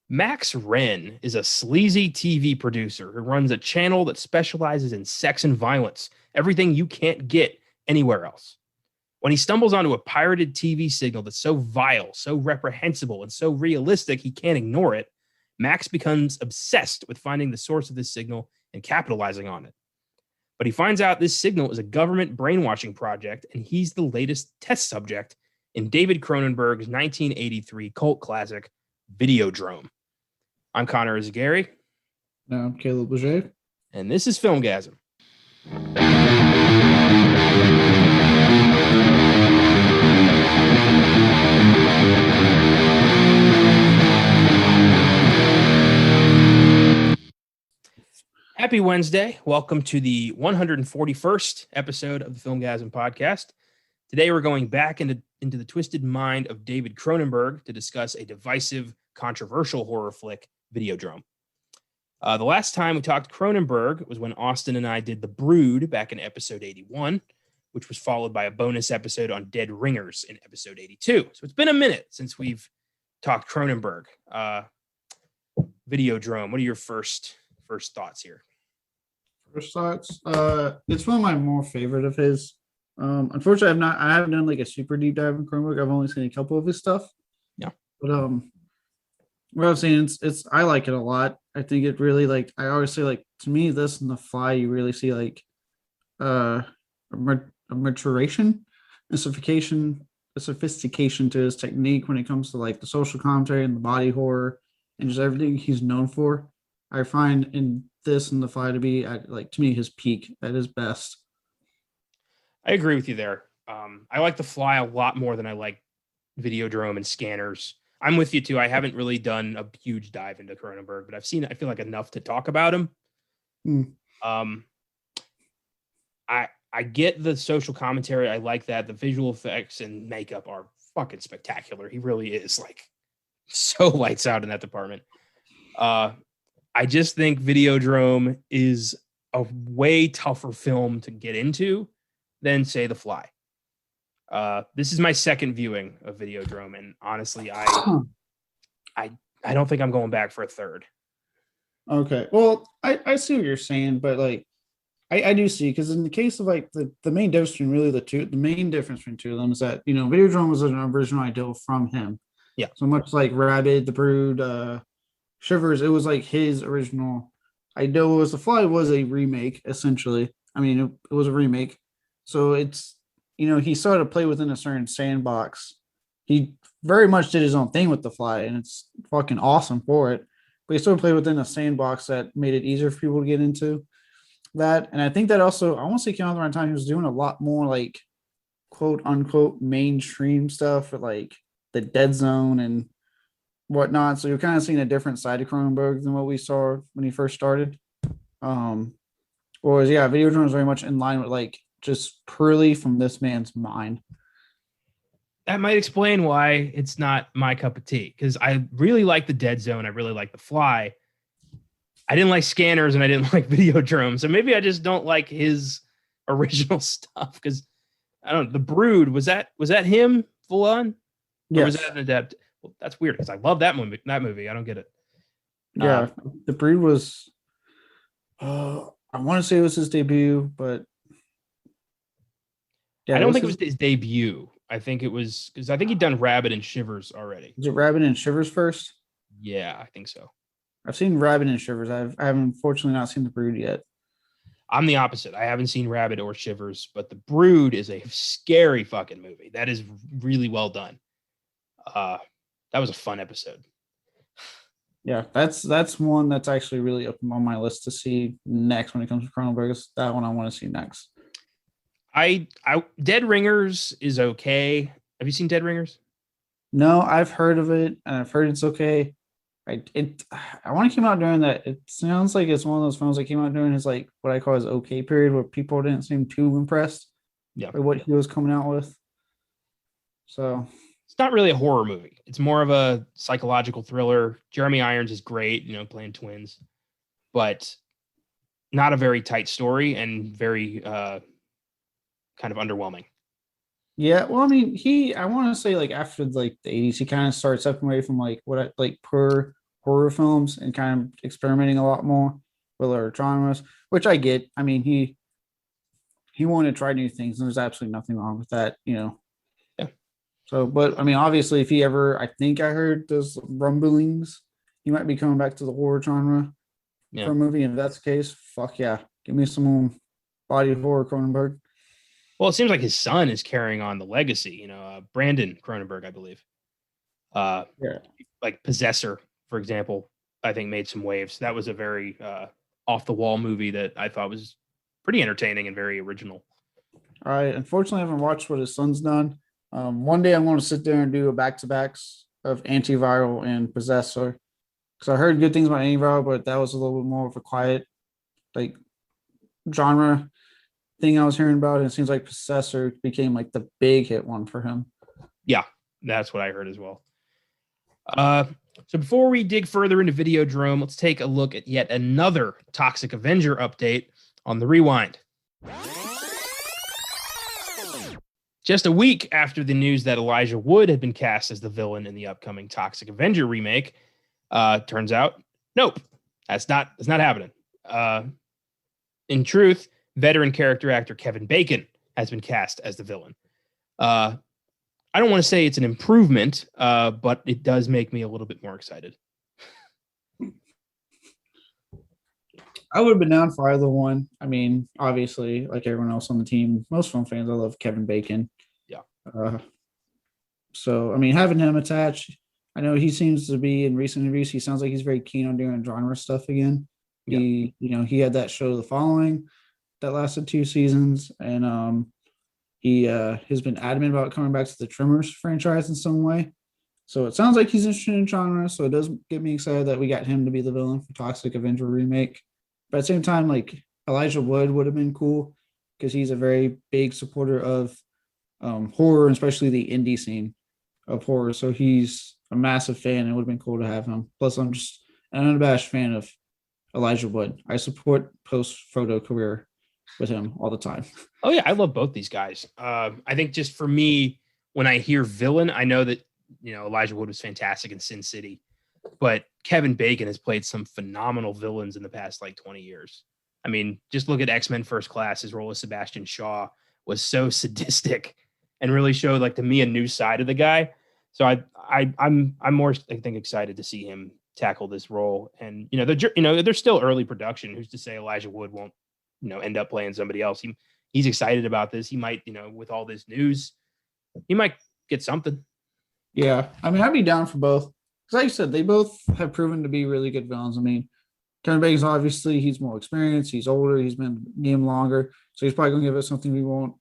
Max Wren is a sleazy TV producer who runs a channel that specializes in sex and violence, everything you can't get anywhere else. When he stumbles onto a pirated TV signal that's so vile, so reprehensible, and so realistic he can't ignore it, Max becomes obsessed with finding the source of this signal and capitalizing on it. But he finds out this signal is a government brainwashing project, and he's the latest test subject in David Cronenberg's 1983 cult classic, Videodrome. I'm Connor Eyzaguirre. I'm Caleb Leger. And this is Filmgazm. Happy Wednesday. Welcome to the 141st episode of the Filmgazm podcast. Today we're going back into the twisted mind of David Cronenberg to discuss a divisive, controversial horror flick, Videodrome. The last time we talked Cronenberg was when Austin and I did The Brood back in episode 81, which was followed by a bonus episode on Dead Ringers in episode 82. So it's been a minute since we've talked Cronenberg. Videodrome, what are your first thoughts here? First thoughts. It's one of my more favorite of his. Unfortunately, I haven't done like a super deep dive in Cronenberg. I've only seen a couple of his stuff. Yeah. But what I've seen, I like it a lot. I think it really, like, I always say, like, to me, this and The Fly, you really see like a maturation, a sophistication to his technique when it comes to like the social commentary and the body horror and just everything he's known for. I find in this and The Fly to be at, like, to me, his peak, at his best. I agree with you there. I like The Fly a lot more than I like Videodrome and Scanners. I'm with you too. I haven't really done a huge dive into Cronenberg, but I feel like enough to talk about him. I get the social commentary. I like that. The visual effects and makeup are fucking spectacular. He really is like so lights out in that department. I just think Videodrome is a way tougher film to get into than, say, The Fly. This is my second viewing of Videodrome, and honestly, I don't think I'm going back for a third. Okay, well, I see what you're saying, but like I do see, because in the case of like the main difference between really the main difference between two of them is that, you know, Videodrome was an original idea from him. Yeah. So much like Rabid, The Brood, Shivers, it was like his original idea. Was The Fly was a remake, essentially. I mean, it was a remake. So it's, you know, he started to play within a certain sandbox. He very much did his own thing with The Fly, and it's fucking awesome for it. But he still played within a sandbox that made it easier for people to get into that. And I think that also, I won't say came out at the right time. He was doing a lot more like quote unquote mainstream stuff with like the Dead Zone and whatnot. So you're kind of seeing a different side of Cronenberg than what we saw when he first started. Whereas, yeah, Videodrome is very much in line with like just purely from this man's mind. That might explain why it's not my cup of tea, because I really like the Dead Zone. I really like The Fly. I didn't like Scanners and I didn't like Videodrome. So maybe I just don't like his original stuff, because I don't know. The Brood, was that him full on? Yeah. Was that an adapt? Well, that's weird, because I love that movie. I don't get it. Yeah. The Brood was, I want to say it was his debut, but yeah, I don't think it was his debut. I think it was, because I think he'd done Rabid and Shivers already. Was it Rabid and Shivers first? Yeah, I think so. I've seen Rabid and Shivers. I haven't unfortunately not seen The Brood yet. I'm the opposite. I haven't seen Rabid or Shivers, but The Brood is a scary fucking movie. That is really well done. That was a fun episode. Yeah, that's one that's actually really up on my list to see next when it comes to Cronenberg. That one I want to see next. Dead Ringers is okay. Have you seen Dead Ringers? No, I've heard of it, and I've heard it's okay. I want to came out during that. It sounds like it's one of those films that came out during his, like, what I call his okay period, where people didn't seem too impressed by what he was coming out with. So it's not really a horror movie. It's more of a psychological thriller. Jeremy Irons is great, you know, playing twins, but not a very tight story and very kind of underwhelming. Yeah, well, I mean, I want to say, like, after like the 80s, he kind of starts stepping away from like what I like pure horror films and kind of experimenting a lot more with our genres, which I get. I mean, he wanted to try new things, and there's absolutely nothing wrong with that, Yeah. So, but I mean, obviously, if he ever, I think I heard those rumblings, he might be coming back to the horror genre Yeah. for a movie. And if that's the case, fuck yeah, give me some more body horror Cronenberg. Well, it seems like his son is carrying on the legacy. Brandon Cronenberg, I believe. Yeah. Like Possessor, for example, I think made some waves. That was a very off the wall movie that I thought was pretty entertaining and very original. I unfortunately haven't watched what his son's done. One day I'm going to sit there and do a back to backs of Antiviral and Possessor, because I heard good things about Antiviral, but that was a little bit more of a quiet, like, genre thing I was hearing about. And it seems like Possessor became like the big hit one for him. Yeah, that's what I heard as well. So before we dig further into Videodrome, let's take a look at yet another Toxic Avenger update on the Rewind. Just a week after the news that Elijah Wood had been cast as the villain in the upcoming Toxic Avenger remake, turns out, nope, that's not happening. In truth, veteran character actor Kevin Bacon has been cast as the villain. I don't want to say it's an improvement, but it does make me a little bit more excited. I would have been down for either one. I mean, obviously, like everyone else on the team, most film fans, I love Kevin Bacon. Yeah. So, I mean, having him attached, I know he seems to be in recent interviews. He sounds like he's very keen on doing genre stuff again. Yeah. He had that show, The Following, that lasted 2 seasons, and he has been adamant about coming back to the Tremors franchise in some way. So it sounds like he's interested in genre. So it does get me excited that we got him to be the villain for Toxic Avenger remake. But at the same time, like, Elijah Wood would have been cool because he's a very big supporter of horror, especially the indie scene of horror. So he's a massive fan. It would have been cool to have him. Plus, I'm just an unabashed fan of Elijah Wood. I support post-Frodo career with him all the time. Oh yeah, I love both these guys. I think just for me, when I hear villain, I know that Elijah Wood was fantastic in Sin City, but Kevin Bacon has played some phenomenal villains in the past 20 years. I mean, just look at X-Men First Class. His role as Sebastian Shaw was so sadistic and really showed to me a new side of the guy. So I'm more, I think, excited to see him tackle this role. And they're still early production. Who's to say Elijah Wood won't end up playing somebody else? He's excited about this. He might, with all this news, he might get something. Yeah, I mean, I'd be down for both. Because like you said, they both have proven to be really good villains. I mean, Kevin Bacon's obviously, he's more experienced, he's older, he's been in the game longer. So he's probably going to give us something we won't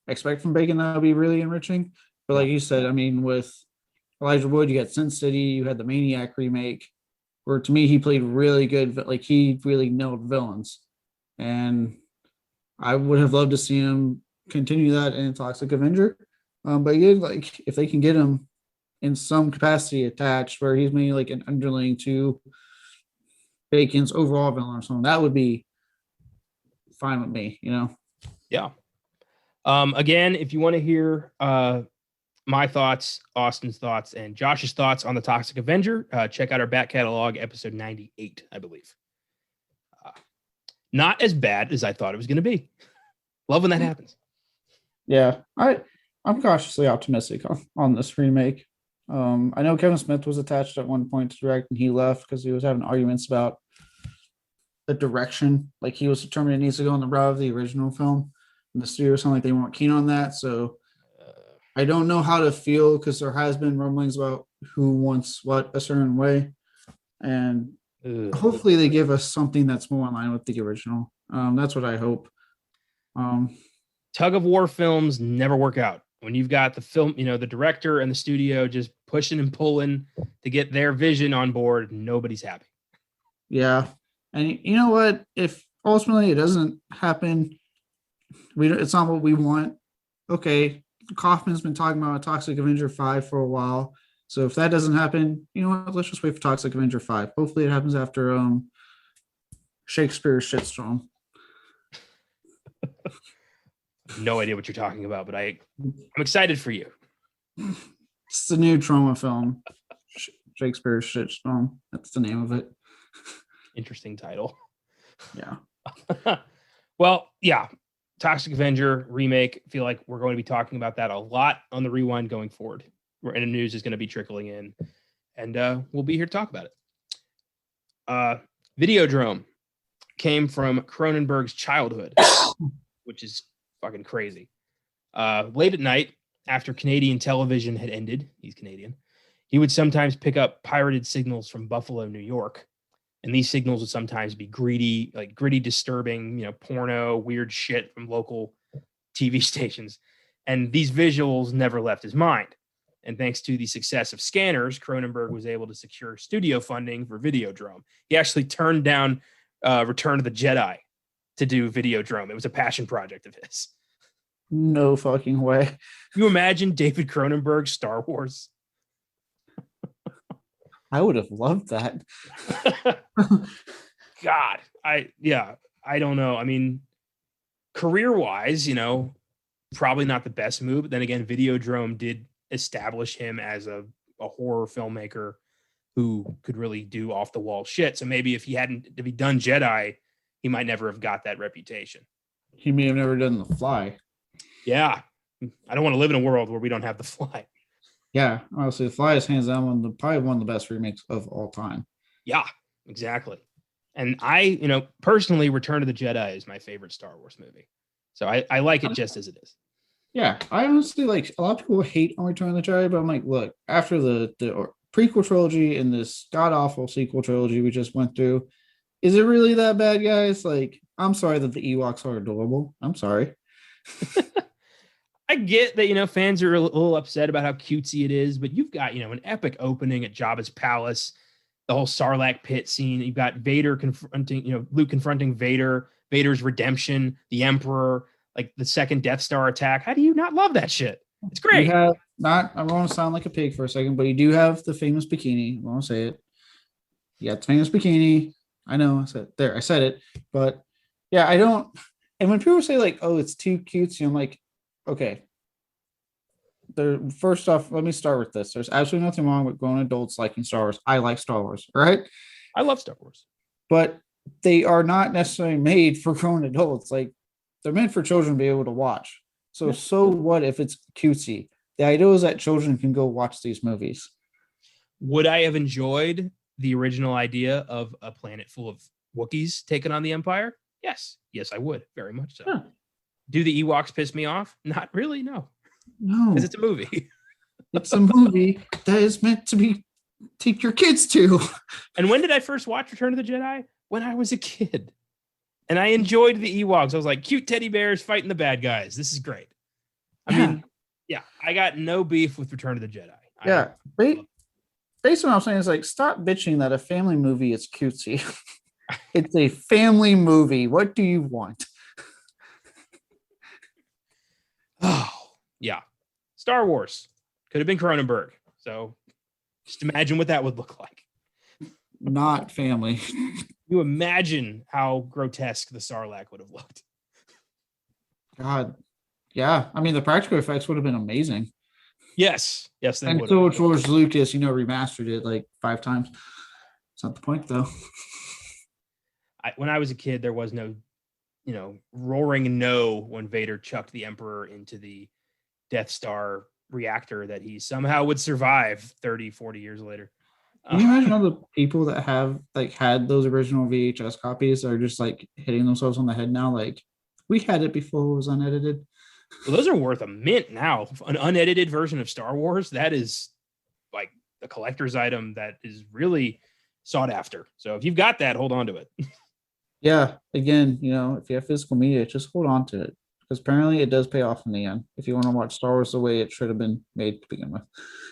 expect from Bacon that'll be really enriching. But like you said, I mean, with Elijah Wood, you got Sin City, you had the Maniac remake, where to me, he played really good. Like, he really nailed villains. And I would have loved to see him continue that in Toxic Avenger. But again, if they can get him in some capacity attached where he's maybe like an underling to Bacon's overall villain or something, that would be fine with me, Yeah. Again, if you want to hear my thoughts, Austin's thoughts, and Josh's thoughts on the Toxic Avenger, check out our back catalog, episode 98, I believe. Not as bad as I thought it was going to be. Love when that happens. Yeah, I'm cautiously optimistic on this remake. I know Kevin Smith was attached at one point to direct, and he left because he was having arguments about the direction. Like, he was determined it needs to go in the route of the original film, and the studio sounded like they weren't keen on that. So I don't know how to feel, because there has been rumblings about who wants what a certain way, and hopefully they give us something that's more in line with the original. That's what I hope. Tug of war films never work out. When you've got the film, the director and the studio just pushing and pulling to get their vision on board, nobody's happy. Yeah. And you know what? If ultimately it doesn't happen, it's not what we want. Okay, Kaufman's been talking about Toxic Avenger 5 for a while. So if that doesn't happen, you know what? Let's just wait for Toxic Avenger 5. Hopefully it happens after Shakespeare's Shitstorm. No idea what you're talking about, but I'm excited for you. It's the new trauma film. Shakespeare's shitstorm. That's the name of it. Interesting title. Yeah. Well, yeah. Toxic Avenger remake. I feel like we're going to be talking about that a lot on the Rewind going forward. And the news is going to be trickling in. And we'll be here to talk about it. Videodrome came from Cronenberg's childhood, which is fucking crazy. Late at night, after Canadian television had ended, he's Canadian, he would sometimes pick up pirated signals from Buffalo, New York. And these signals would sometimes be gritty, disturbing, porno, weird shit from local TV stations. And these visuals never left his mind. And thanks to the success of scanners, Cronenberg was able to secure studio funding for Videodrome. He actually turned down Return of the Jedi to do Videodrome. It was a passion project of his. No fucking way. You imagine David Cronenberg's Star Wars? I would have loved that. God, I don't know. I mean, career-wise, probably not the best move. But then again, Videodrome did establish him as a horror filmmaker who could really do off-the-wall shit. So maybe if he done Jedi, he might never have got that reputation. He may have never done The Fly. Yeah. I don't want to live in a world where we don't have The Fly. Yeah, honestly, The Fly is hands down probably one of the best remakes of all time. Yeah, exactly. And I, personally, Return of the Jedi is my favorite Star Wars movie. So I like it just as it is. Yeah, I honestly a lot of people hate on Return of the Jedi, but I'm like, look, after the prequel trilogy and this god awful sequel trilogy we just went through, is it really that bad, guys? Like, I'm sorry that the Ewoks are adorable. I'm sorry. I get that, fans are a little upset about how cutesy it is, but you've got, an epic opening at Jabba's palace, the whole Sarlacc pit scene. You've got Vader confronting, Luke confronting Vader, Vader's redemption, the Emperor, like the second Death Star attack. How do you not love that shit? It's great. You have I want to sound like a pig for a second, but you do have the famous bikini. I want to say it. You got the famous bikini. I know. I said it. But yeah, I don't. And when people say like, oh, it's too cutesy, I'm like, okay. First off, let me start with this. There's absolutely nothing wrong with grown adults liking Star Wars. I like Star Wars, right? I love Star Wars. But they are not necessarily made for grown adults. Like, they're meant for children to be able to watch. So what if it's cutesy? The idea is that children can go watch these movies. Would I have enjoyed the original idea of a planet full of Wookiees taking on the Empire? Yes, I would, very much so. Yeah. Do the Ewoks piss me off? Not really, no. No. Because it's a movie. It's a movie that is meant to take your kids to. And when did I first watch Return of the Jedi? When I was a kid. And I enjoyed the Ewoks. I was like, cute teddy bears fighting the bad guys. This is great. I mean, I got no beef with Return of the Jedi. Yeah. Based on what I'm saying is like, stop bitching that a family movie is cutesy. It's a family movie. What do you want? Oh, yeah. Star Wars. Could have been Cronenberg. So just imagine what that would look like. Not family. You imagine how grotesque the Sarlacc would have looked. God. Yeah. I mean, the practical effects would have been amazing. Yes. And so George Lucas, remastered it like 5 times. It's not the point, though. When I was a kid, there was no, roaring no when Vader chucked the Emperor into the Death Star reactor that he somehow would survive 30, 40 years later. Can you imagine all the people that have had those original VHS copies are just hitting themselves on the head now? Like, we had it before it was unedited. Well, those are worth a mint now. An unedited version of Star Wars, that is like a collector's item that is really sought after. So if you've got that, hold on to it. Yeah. Again, if you have physical media, just hold on to it. Because apparently it does pay off in the end if you want to watch Star Wars the way it should have been made to begin with.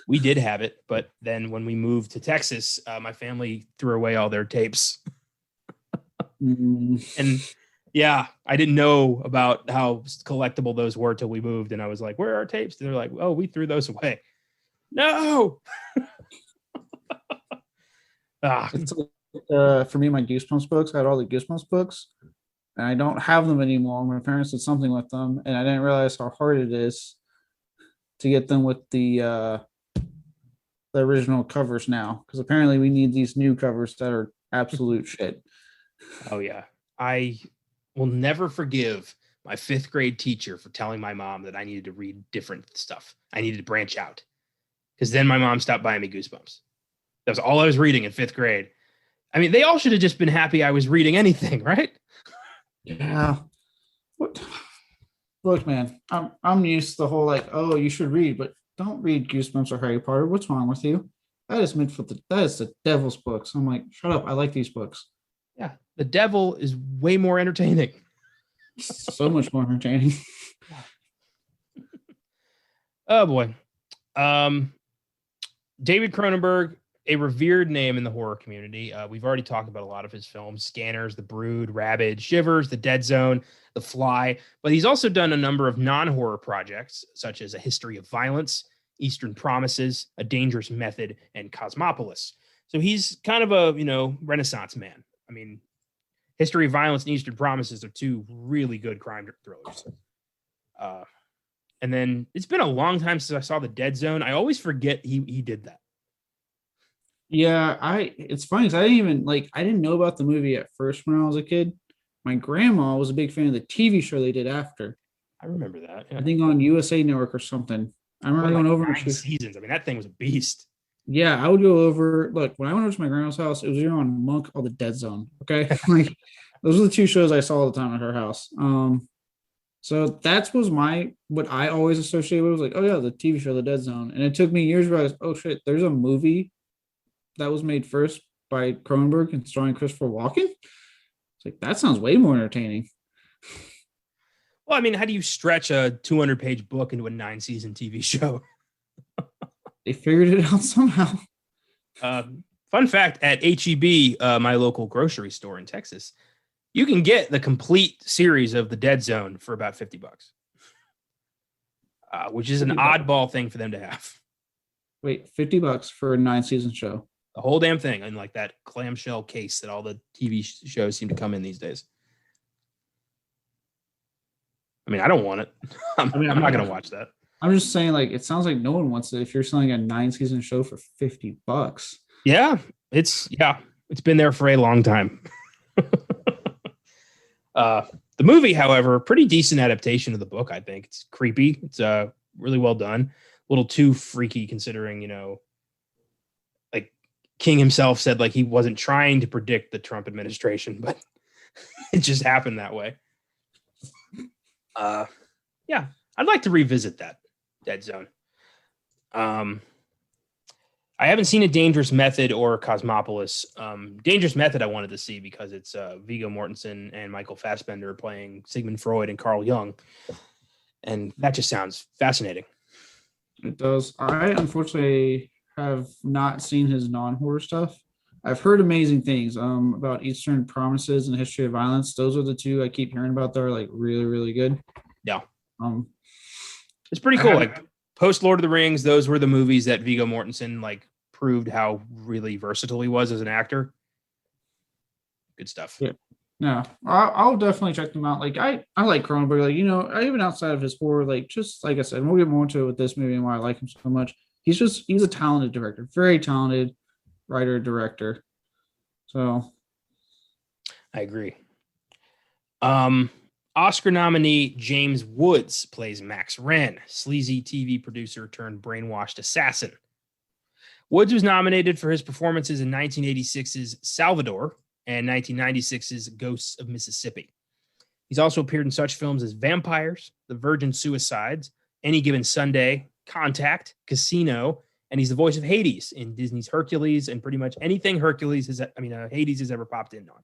We did have it, but then when we moved to Texas, my family threw away all their tapes. And yeah, I didn't know about how collectible those were till we moved. And I was like, where are our tapes? And they're like, oh, we threw those away. No. It's for me, my Goosebumps books, I had all the Goosebumps books. And I don't have them anymore. My parents did something with them, and I didn't realize how hard it is to get them with the the original covers now, because apparently we need these new covers that are absolute shit. Oh yeah. I will never forgive my 5th grade teacher for telling my mom that I needed to read different stuff. I needed to branch out. Because then my mom stopped buying me Goosebumps. That was all I was reading in 5th grade. I mean, they all should have just been happy I was reading anything, right? Yeah. What? Look, man, I'm used to the whole like, oh, you should read, but don't read Goosebumps or Harry Potter. What's wrong with you? That is meant for that is the devil's books. I'm like, shut up. I like these books. Yeah. The devil is way more entertaining. So much more entertaining. Oh boy. David Cronenberg, a revered name in the horror community. We've already talked about a lot of his films: Scanners, The Brood, Rabid, Shivers, The Dead Zone, The Fly. But he's also done a number of non-horror projects, such as A History of Violence, Eastern Promises, A Dangerous Method, and Cosmopolis. So he's kind of a, Renaissance man. I mean, History of Violence and Eastern Promises are 2 really good crime thrillers. And then it's been a long time since I saw The Dead Zone. I always forget he did that. Yeah, it's funny because I didn't know about the movie at first when I was a kid. My grandma was a big fan of the TV show they did after. I remember that. Yeah. I think on USA Network or something. I remember going over 9 seasons. I mean, that thing was a beast. Yeah, I would go over. Look, when I went over to my grandma's house, it was either on Monk or The Dead Zone. Okay, like those were the 2 shows I saw all the time at her house. So that was what I always associated with, was like, oh yeah, the TV show The Dead Zone. And it took me years to realize, oh shit, there's a movie that was made first by Cronenberg and starring Christopher Walken. It's like, that sounds way more entertaining. Well, I mean, how do you stretch a 200-page book into a 9-season TV show? They figured it out somehow. Fun fact, at HEB, my local grocery store in Texas, you can get the complete series of The Dead Zone for about $50, which is an oddball thing for them to have. Wait, $50 for a 9-season show? The whole damn thing in like that clamshell case that all the TV shows seem to come in these days. I mean, I don't want it. I'm not going to watch that. I'm just saying, like, it sounds like no one wants it if you're selling a 9-season show for $50. Yeah, it's been there for a long time. The movie, however, pretty decent adaptation of the book. I think it's creepy. It's really well done. A little too freaky considering, like King himself said, like he wasn't trying to predict the Trump administration, but it just happened that way. Yeah, I'd like to revisit that Dead Zone. I haven't seen A Dangerous Method or Cosmopolis. Dangerous Method I wanted to see because it's Viggo Mortensen and Michael Fassbender playing Sigmund Freud and Carl Jung. And that just sounds fascinating. It does. I unfortunately have not seen his non-horror stuff. I've heard amazing things about Eastern Promises and History of Violence. Those are the 2 I keep hearing about that are like really, really good. Yeah. It's pretty cool. Like post Lord of the Rings, those were the movies that Viggo Mortensen like proved how really versatile he was as an actor. Good stuff. Yeah. No, I'll definitely check them out. Like I like Cronenberg. Like, even outside of his horror, like just like I said, and we'll get more into it with this movie and why I like him so much. He's a talented director, very talented writer, director. So I agree. Oscar nominee James Woods plays Max Wren, sleazy TV producer turned brainwashed assassin. Woods was nominated for his performances in 1986's Salvador and 1996's Ghosts of Mississippi. He's also appeared in such films as Vampires, The Virgin Suicides, Any Given Sunday, Contact, Casino, and he's the voice of Hades in Disney's Hercules and pretty much anything Hades has ever popped in on.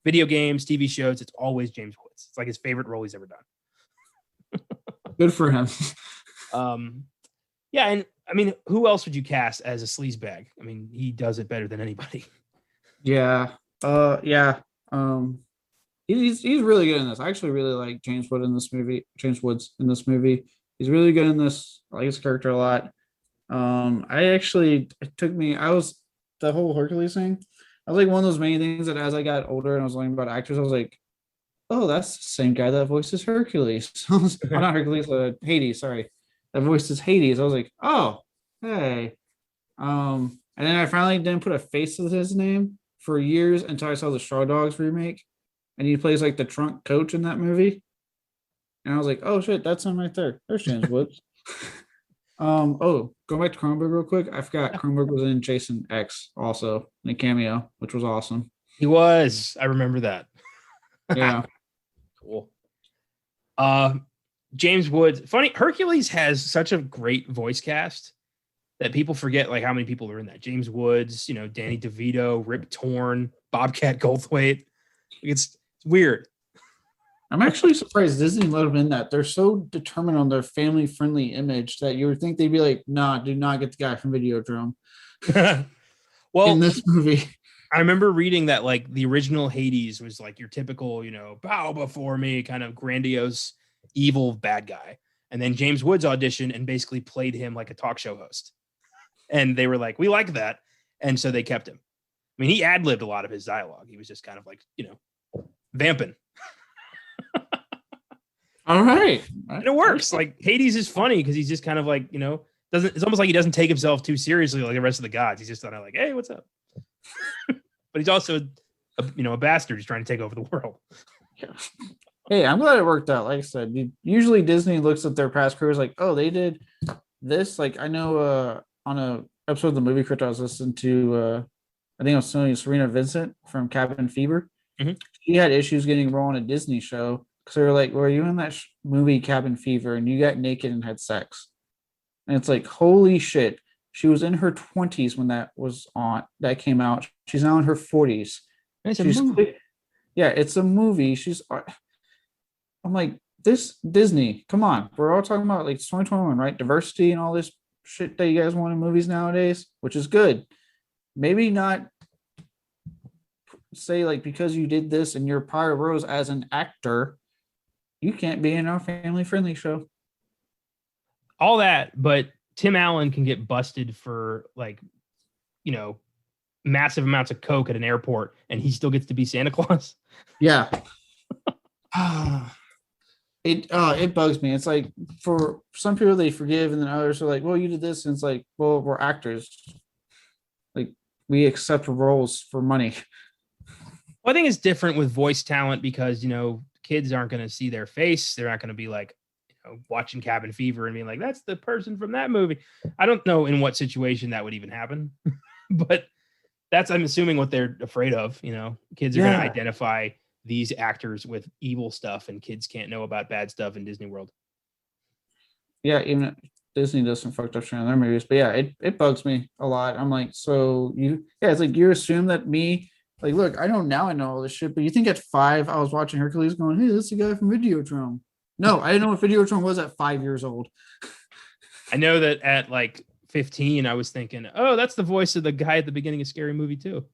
Video games, TV shows, it's always James Woods. It's like his favorite role he's ever done. Good for him. Yeah, and I mean, who else would you cast as a sleazebag? I mean, he does it better than anybody. Yeah. Yeah. He's really good in this. I actually really like James Woods in this movie. He's really good in this. I like his character a lot. I was the whole Hercules thing. I was like one of those many things that as I got older and I was learning about actors, I was like, oh, that's the same guy that voices Hercules. Not Hercules, Hades, sorry. That voices Hades. I was like, oh, hey. And then I finally didn't put a face to his name for years until I saw the Straw Dogs remake, and he plays like the trunk coach in that movie. And I was like, oh shit, that's him right there. There's James Woods. Oh, going back to Cronenberg real quick, I forgot Cronenberg was in Jason X also in a cameo, which was awesome. He was. I remember that. Yeah. Cool. James Woods. Funny, Hercules has such a great voice cast that people forget like how many people are in that. James Woods, Danny DeVito, Rip Torn, Bobcat Goldthwait. It's weird. I'm actually surprised Disney let them in that. They're so determined on their family-friendly image that you would think they'd be like, nah, do not get the guy from Videodrome Well, in this movie. I remember reading that like the original Hades was like your typical, bow before me kind of grandiose, evil bad guy. And then James Woods auditioned and basically played him like a talk show host. And they were like, we like that. And so they kept him. I mean, he ad-libbed a lot of his dialogue. He was just kind of like, vamping. All right. And it works. Like Hades is funny because he's just kind of like, it's almost like he doesn't take himself too seriously like the rest of the gods. He's just kind of like, hey, what's up? But he's also a bastard. He's trying to take over the world. Yeah. Hey, I'm glad it worked out. Like I said, usually Disney looks at their past careers like, oh, they did this. Like I know on a episode of the Movie Crypt I was listening to, I think it was Serena Vincent from Cabin Fever. Mm-hmm. She had issues getting a role on a Disney show because they were like, "Were you in that movie Cabin Fever and you got naked and had sex?" And it's like, holy shit! She was in her 20s when that came out. She's now in her 40s. Yeah, it's a movie. I'm like, this Disney, come on. We're all talking about like 2021, right? Diversity and all this shit that you guys want in movies nowadays, which is good. Maybe not say like because you did this in your prior roles as an actor, you can't be in our family-friendly show. All that, but Tim Allen can get busted for like, massive amounts of coke at an airport, and he still gets to be Santa Claus. Yeah. It bugs me. It's like for some people they forgive, and then others are like, well, you did this, and it's like, well, we're actors. Like we accept roles for money. Well, I think it's different with voice talent because, kids aren't going to see their face. They're not going to be like, watching Cabin Fever and being like, that's the person from that movie. I don't know in what situation that would even happen, but I'm assuming what they're afraid of. Kids are going to identify these actors with evil stuff, and kids can't know about bad stuff in Disney World. Yeah, even Disney does some fucked up shit in their movies, but yeah, it bugs me a lot. I'm like, so it's like you assume that me, like, look, I know all this shit, but you think at 5 I was watching Hercules going, hey, this is the guy from Videodrome. No, I didn't know what Videodrome was at 5 years old. I know that at like 15, I was thinking, oh, that's the voice of the guy at the beginning of Scary Movie 2.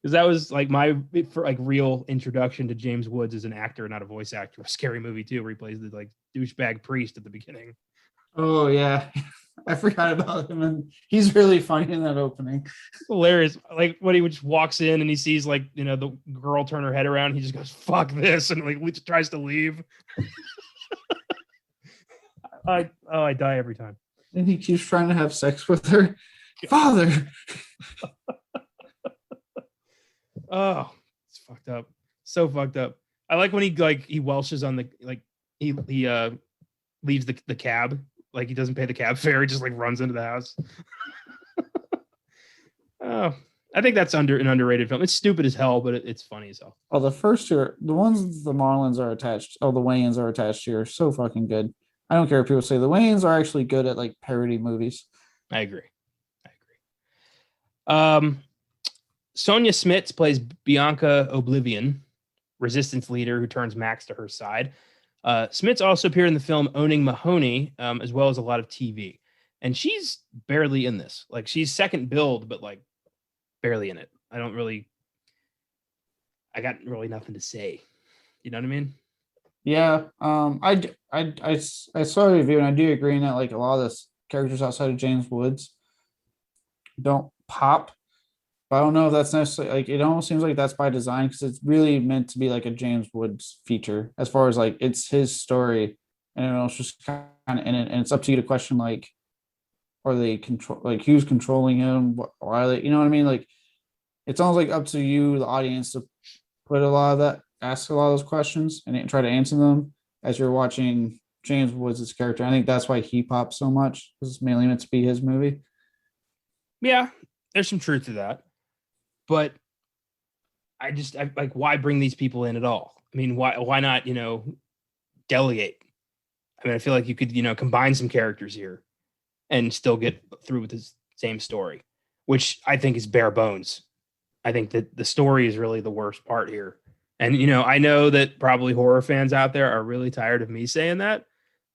Because that was like my real introduction to James Woods as an actor, not a voice actor. Scary Movie 2, where he plays the like douchebag priest at the beginning. Oh yeah, I forgot about him, and he's really funny in that opening. Hilarious. Like when he just walks in and he sees like the girl turn her head around, he just goes "fuck this" and like tries to leave. I die every time. And he keeps trying to have sex with her. Father. Oh, it's fucked up. So fucked up. I like when he welshes on the he leaves the cab. Like he doesn't pay the cab fare. He just like runs into the house. Oh, I think that's an underrated film. It's stupid as hell, but it's funny as hell. Oh, the first two, the ones the Marlins are attached. Oh, the Wayans are attached to are so fucking good. I don't care if people say the Wayans are actually good at like parody movies. I agree. Sonia Smits plays Bianca Oblivion, resistance leader who turns Max to her side. Smits also appeared in the film Owning Mahoney, as well as a lot of TV. And she's barely in this. Like she's second billed, but like barely in it. I got really nothing to say. You know what I mean? Yeah. I saw a review and I do agree in that like a lot of the characters outside of James Woods don't pop. But I don't know if that's necessarily like it almost seems like that's by design because it's really meant to be like a James Woods feature as far as like it's his story and it's just kind of in it, and it's up to you to question like are they control, like who's controlling him? Why are they, you know what I mean? Like it's almost like up to you, the audience, to put a lot of that, ask a lot of those questions and try to answer them as you're watching James Woods' character. I think that's why he pops so much, because it's mainly meant to be his movie. Yeah, there's some truth to that. But I like, why bring these people in at all? I mean, why not, delegate? I mean, I feel like you could, combine some characters here and still get through with the same story, which I think is bare bones. I think that the story is really the worst part here. And, I know that probably horror fans out there are really tired of me saying that,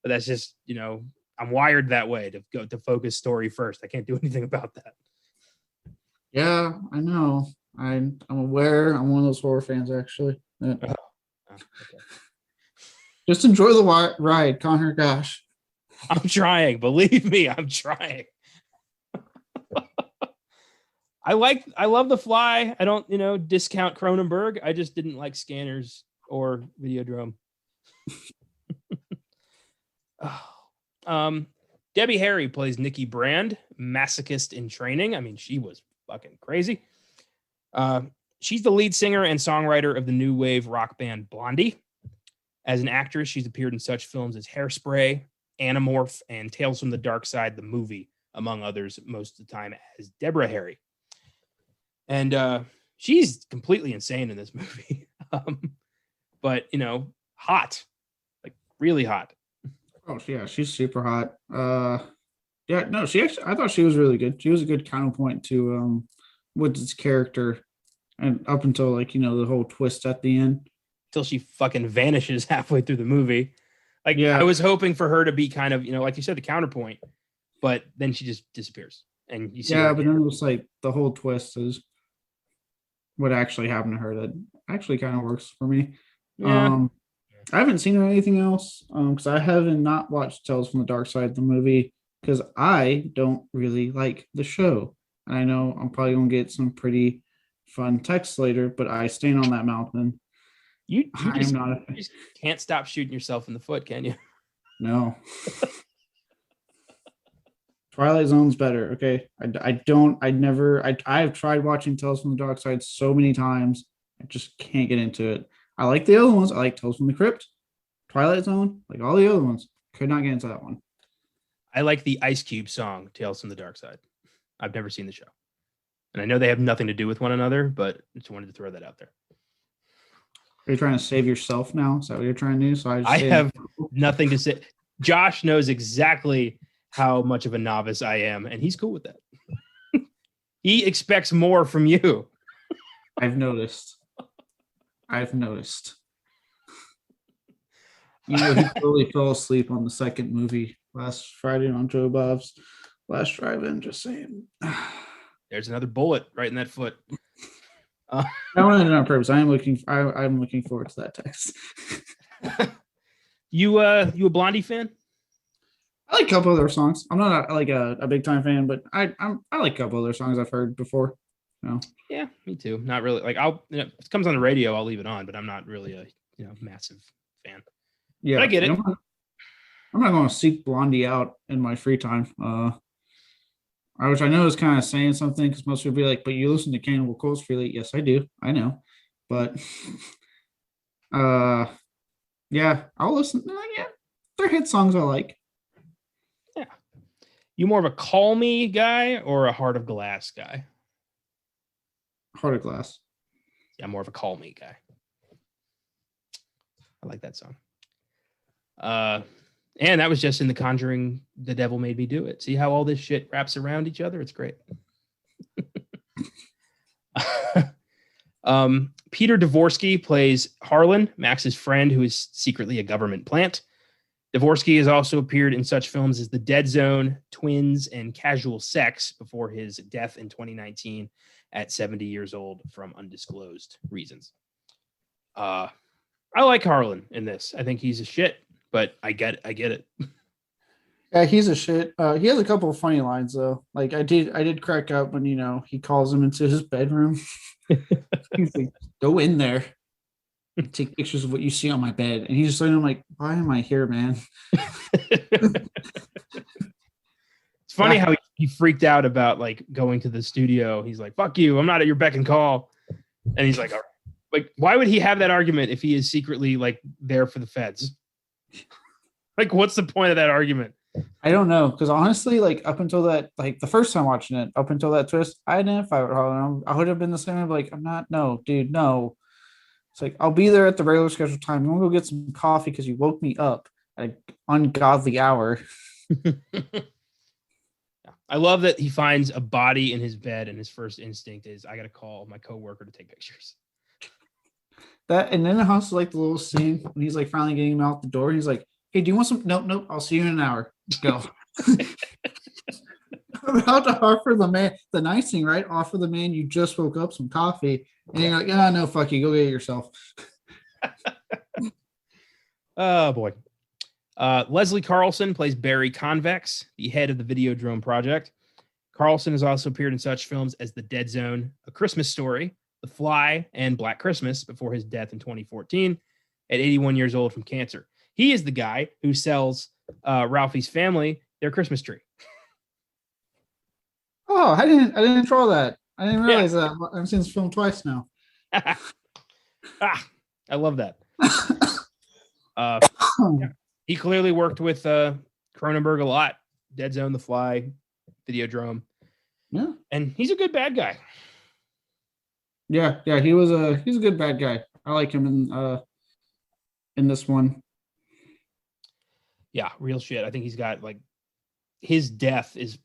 but that's just, I'm wired that way to focus story first. I can't do anything about that. Yeah, I know. I'm aware. I'm one of those horror fans, actually. Yeah. Okay. Just enjoy the ride, Connor. Gosh, I'm trying. Believe me, I'm trying. I love The Fly. I don't, discount Cronenberg. I just didn't like Scanners or Videodrome. Debbie Harry plays Nikki Brand, masochist in training. I mean, she was fucking crazy. She's the lead singer and songwriter of the new wave rock band Blondie. As an actress, she's appeared in such films as Hairspray, Animorph, and Tales from the Dark Side, the movie, among others, most of the time as Deborah Harry. And she's completely insane in this movie. But, hot, like really hot. oh yeah, she's super hot. Yeah, no, she actually, I thought she was really good. She was a good counterpoint to Woods' character, and up until like the whole twist at the end. Till she fucking vanishes halfway through the movie. Like, yeah. I was hoping for her to be kind of, like you said, the counterpoint, but then she just disappears. And you see, yeah, but then it was like the whole twist is what actually happened to her. That actually kind of works for me. Yeah. I haven't seen her anything else because I haven't not watched Tales from the Dark Side, the movie, because I don't really like the show. And I know I'm probably gonna get some pretty fun texts later, but I stand on that mountain. You just can't stop shooting yourself in the foot, can you? No. Twilight Zone's better. Okay. I've tried watching Tales from the Dark Side so many times. I just can't get into it. I like the other ones. I like Tales from the Crypt, Twilight Zone, like all the other ones. Could not get into that one. I like the Ice Cube song, Tales from the Dark Side. I've never seen the show. And I know they have nothing to do with one another, but I just wanted to throw that out there. Are you trying to save yourself now? Is that what you're trying to do? So I have nothing to say. Josh knows exactly how much of a novice I am, and he's cool with that. He expects more from you. I've noticed. He totally fell asleep on the second movie last Friday on Joe Bob's last drive-in. Just saying. There's another bullet right in that foot. I wanted it on purpose. I'm looking forward to that text. You a Blondie fan? I like a couple of their songs. I'm not like a big time fan, but I like a couple of their songs I've heard before. Yeah, me too. Not really. Like if it comes on the radio, I'll leave it on, but I'm not really a massive fan. Yeah, but I get it. I'm not going to seek Blondie out in my free time. Which I know is kind of saying something because most people be like, "But you listen to Cannibal Corpse freely?" Yes, I do. I know, but yeah, I'll listen. Yeah, they're hit songs I like. Yeah, you more of a Call Me guy or a Heart of Glass guy? Heart of Glass. Yeah, I'm more of a Call Me guy. I like that song. And that was just in The Conjuring, The Devil Made Me Do It. See how all this shit wraps around each other? It's great. Peter Dvorsky plays Harlan, Max's friend, who is secretly a government plant. Dvorsky has also appeared in such films as The Dead Zone, Twins, and Casual Sex before his death in 2019 at 70 years old from undisclosed reasons. I like Harlan in this. I think he's a shit, but I get it. Yeah, he's a shit. He has a couple of funny lines though. Like I did crack up when he calls him into his bedroom. He's like, "Go in there and take pictures of what you see on my bed." And he's just like, "Why am I here, man?" It's funny how he freaked out about like going to the studio. He's like, "Fuck you! I'm not at your beck and call." And he's like, "All right." Like, why would he have that argument if he is secretly like there for the feds? Like, what's the point of that argument? I don't know, because honestly, like up until that, like the first time watching it, up until that twist, I didn't fight with Harlan. I would have been the same. I'm like, I'm not. No, dude, no. It's like I'll be there at the regular scheduled time. I'm gonna go get some coffee because you woke me up at an ungodly hour. I love that he finds a body in his bed, and his first instinct is, "I got to call my coworker to take pictures." That and then also like the little scene when he's like finally getting him out the door. He's like, "Hey, do you want some? Nope, nope. I'll see you in an hour. Go." I'm about to offer the man the nice thing, right? Offer the man you just woke up some coffee, and you're like, "Yeah, no, fuck you. Go get it yourself." Oh boy. Leslie Carlson plays Barry Convex, the head of the Videodrome project. Carlson has also appeared in such films as The Dead Zone, A Christmas Story, The Fly, and Black Christmas before his death in 2014 at 81 years old from cancer. He is the guy who sells Ralphie's family their Christmas tree. Oh, I didn't draw that. I didn't realize that. I've seen this film twice now. I love that. Yeah. He clearly worked with Cronenberg a lot. Dead Zone, The Fly, Videodrome. Yeah. And he's a good bad guy. Yeah, he's a good bad guy. I like him in this one. Yeah, real shit. I think he's got like his death is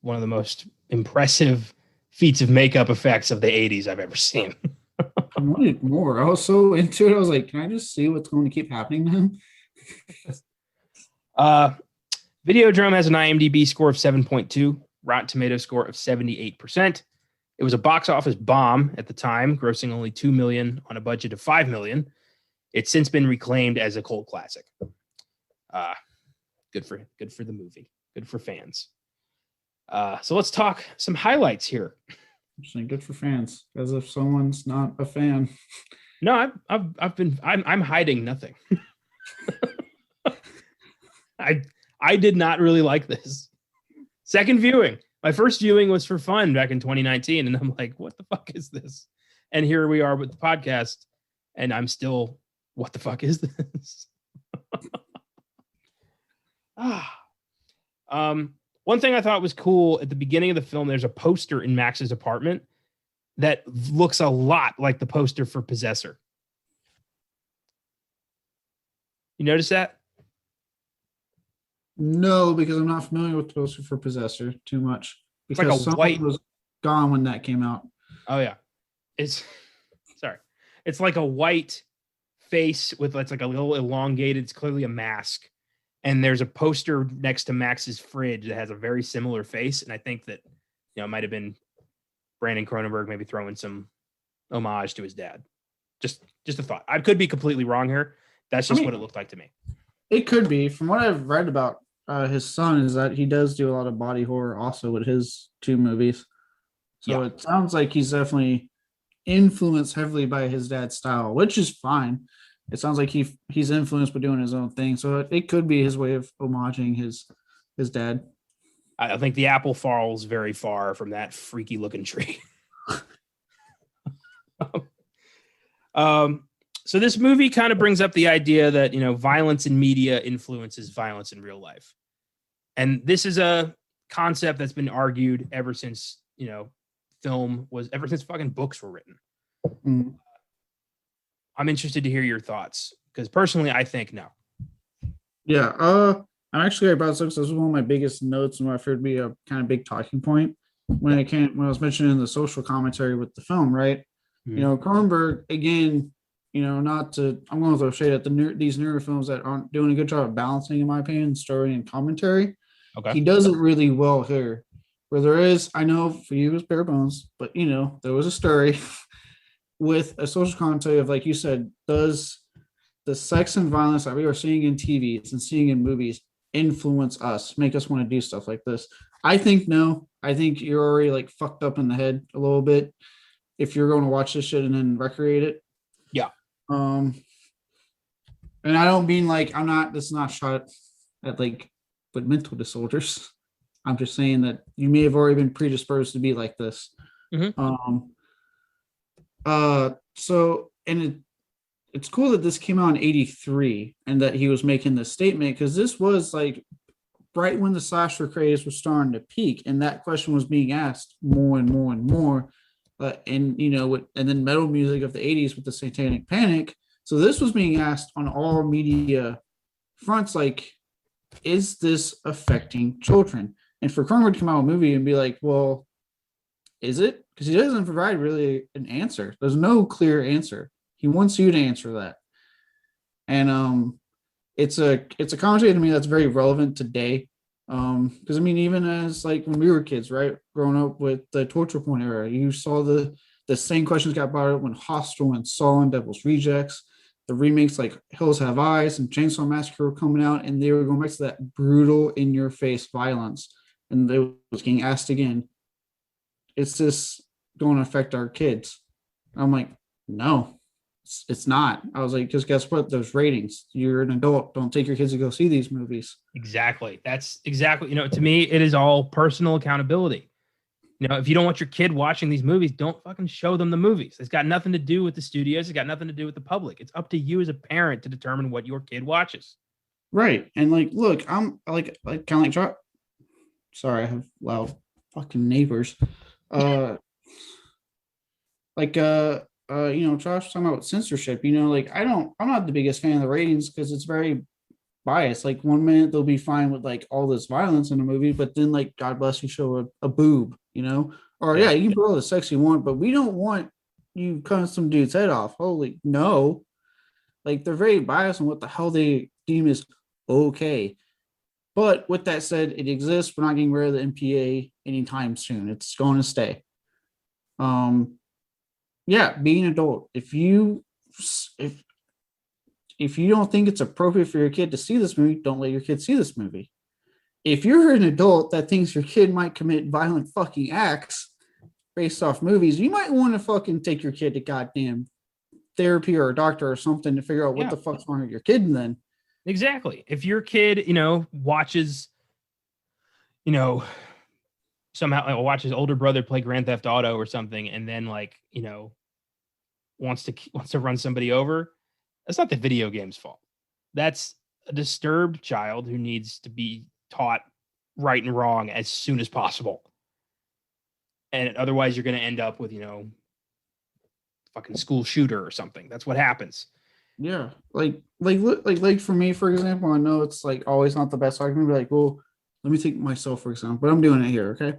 one of the most impressive feats of makeup effects of the 80s I've ever seen. I wanted more. I was so into it. I was like, can I just see what's going to keep happening to him? Videodrome has an IMDb score of 7.2, Rotten Tomato score of 78%. It was a box office bomb at the time, grossing only $2 million on a budget of $5 million. It's since been reclaimed as a cult classic. Good for the movie. Good for fans. So let's talk some highlights here. Good for fans, as if someone's not a fan. No, I'm hiding nothing. I did not really like this. Second viewing. My first viewing was for fun back in 2019, and I'm like, what the fuck is this? And here we are with the podcast, and I'm still, what the fuck is this? One thing I thought was cool at the beginning of the film, there's a poster in Max's apartment that looks a lot like the poster for Possessor. You notice that? No, because I'm not familiar with the poster for Possessor too much. Because it's like a white was gone when that came out. Oh yeah, it's like a white face with it's like a little elongated. It's clearly a mask, and there's a poster next to Max's fridge that has a very similar face. And I think that it might have been Brandon Cronenberg maybe throwing some homage to his dad. Just a thought. I could be completely wrong here. That's just what it looked like to me. It could be. From what I've read about his son, is that he does do a lot of body horror also with his two movies. So It sounds like he's definitely influenced heavily by his dad's style, which is fine. It sounds like he's influenced by doing his own thing. So it could be his way of homaging his dad. I think the apple falls very far from that freaky looking tree. So this movie kind of brings up the idea that, violence in media influences violence in real life. And this is a concept that's been argued ever since, ever since fucking books were written. Mm-hmm. I'm interested to hear your thoughts because personally, I think no. Yeah. I'm actually about to. This was one of my biggest notes and what I feared to be a kind of big talking point when I was mentioning the social commentary with the film, right? Mm-hmm. Cronenberg, again, I'm going to throw shade at these newer films that aren't doing a good job of balancing, in my opinion, story and commentary. Okay. He does it really well here. Where there is, I know for you it was bare bones, but there was a story with a social commentary of, like you said, does the sex and violence that we are seeing in TVs and seeing in movies influence us, make us want to do stuff like this? I think no. I think you're already like fucked up in the head a little bit if you're going to watch this shit and then recreate it. Yeah. And I don't mean like this is not shot at like with mental disorders. I'm just saying that you may have already been predisposed to be like this. Mhm. Um, so it's cool that this came out in 83 and that he was making this statement, because this was like right when the slasher craze was starting to peak, and that question was being asked more and more and more. And and then metal music of the 80s with the Satanic Panic. So this was being asked on all media fronts, like, is this affecting children? And for Cronenberg to come out with a movie and be like, well, is it? Because he doesn't provide really an answer. There's no clear answer. He wants you to answer that. And it's a conversation to me that's very relevant today. Because I mean, even as like when we were kids, right, growing up with the torture porn era, you saw the same questions got brought up when Hostel and Saw and Devil's Rejects, the remakes like Hills Have Eyes and Chainsaw Massacre were coming out, and they were going back to that brutal, in your face violence, and they was getting asked again, is this going to affect our kids? I'm like, no, it's not. I was like, because guess what? Those ratings. You're an adult. Don't take your kids to go see these movies. Exactly. That's exactly, to me, it is all personal accountability. If you don't want your kid watching these movies, don't fucking show them the movies. It's got nothing to do with the studios. It's got nothing to do with the public. It's up to you as a parent to determine what your kid watches. Right. And like, look, I'm like kind of like, sorry, I have loud fucking neighbors. Like Josh was talking about censorship. Like I'm not the biggest fan of the ratings because it's very biased. Like 1 minute they'll be fine with like all this violence in a movie, but then like God bless you show a boob, or yeah, you can put all the sex you want, but we don't want you cutting some dude's head off. Holy no. Like they're very biased on what the hell they deem is okay. But with that said, it exists. We're not getting rid of the MPA anytime soon. It's going to stay. Yeah, being an adult. If you don't think it's appropriate for your kid to see this movie, don't let your kid see this movie. If you're an adult that thinks your kid might commit violent fucking acts based off movies, you might want to fucking take your kid to goddamn therapy or a doctor or something to figure out what the fuck's wrong with your kid then. Exactly. If your kid, watches, somehow watches older brother play Grand Theft Auto or something, and then wants to run somebody over, that's not the video game's fault. That's a disturbed child who needs to be taught right and wrong as soon as possible. And otherwise you're going to end up with, fucking school shooter or something. That's what happens. Yeah. Like for me, for example, I know it's like always not the best argument, but like, well, let me take myself, for example, but I'm doing it here. Okay.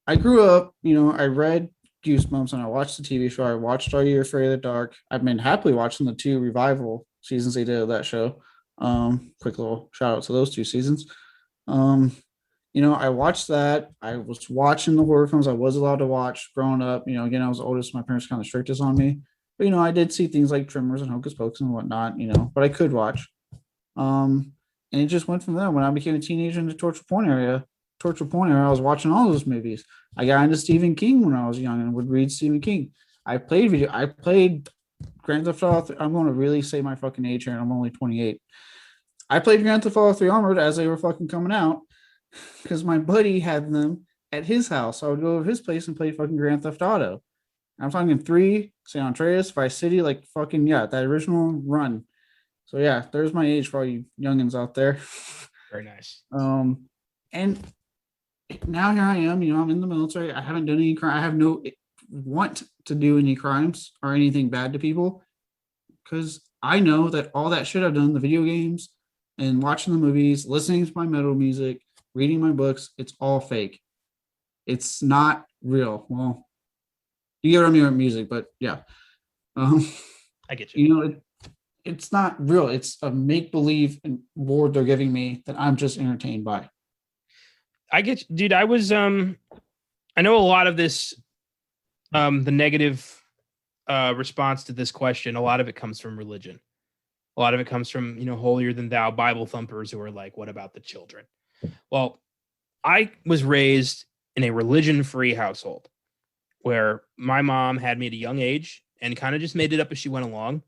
I grew up, I read Goosebumps and I watched the TV show. I watched Are You Afraid of the Dark? I've been happily watching the 2 revival seasons they did of that show. Quick little shout out to those 2 seasons. I watched that. I was watching the horror films I was allowed to watch growing up. Again, I was oldest. My parents kind of strictest on me. But, I did see things like Tremors and Hocus Pocus and whatnot, but I could watch. And it just went from there. When I became a teenager in the torture porn era, I was watching all those movies. I got into Stephen King when I was young and would read Stephen King. I played Grand Theft Auto. I'm going to really say my fucking age here, and I'm only 28. I played Grand Theft Auto 3 Armored as they were fucking coming out because my buddy had them at his house. So I would go to his place and play fucking Grand Theft Auto. I'm talking 3, San Andreas, Vice City, like fucking, yeah, that original run. So yeah, there's my age for all you youngins out there. Very nice. And now here I am, I'm in the military. I haven't done any crime. I have no want to do any crimes or anything bad to people because I know that all that shit I've done, the video games and watching the movies, listening to my metal music, reading my books, it's all fake. It's not real. Well, you get what I mean with music, but yeah. I get you. It's not real. It's a make-believe world they're giving me that I'm just entertained by. I get you, dude. I was I know a lot of this the negative response to this question, a lot of it comes from religion. A lot of it comes from, holier than thou Bible thumpers who are like, what about the children? Well, I was raised in a religion-free household where my mom had me at a young age and kind of just made it up as she went along.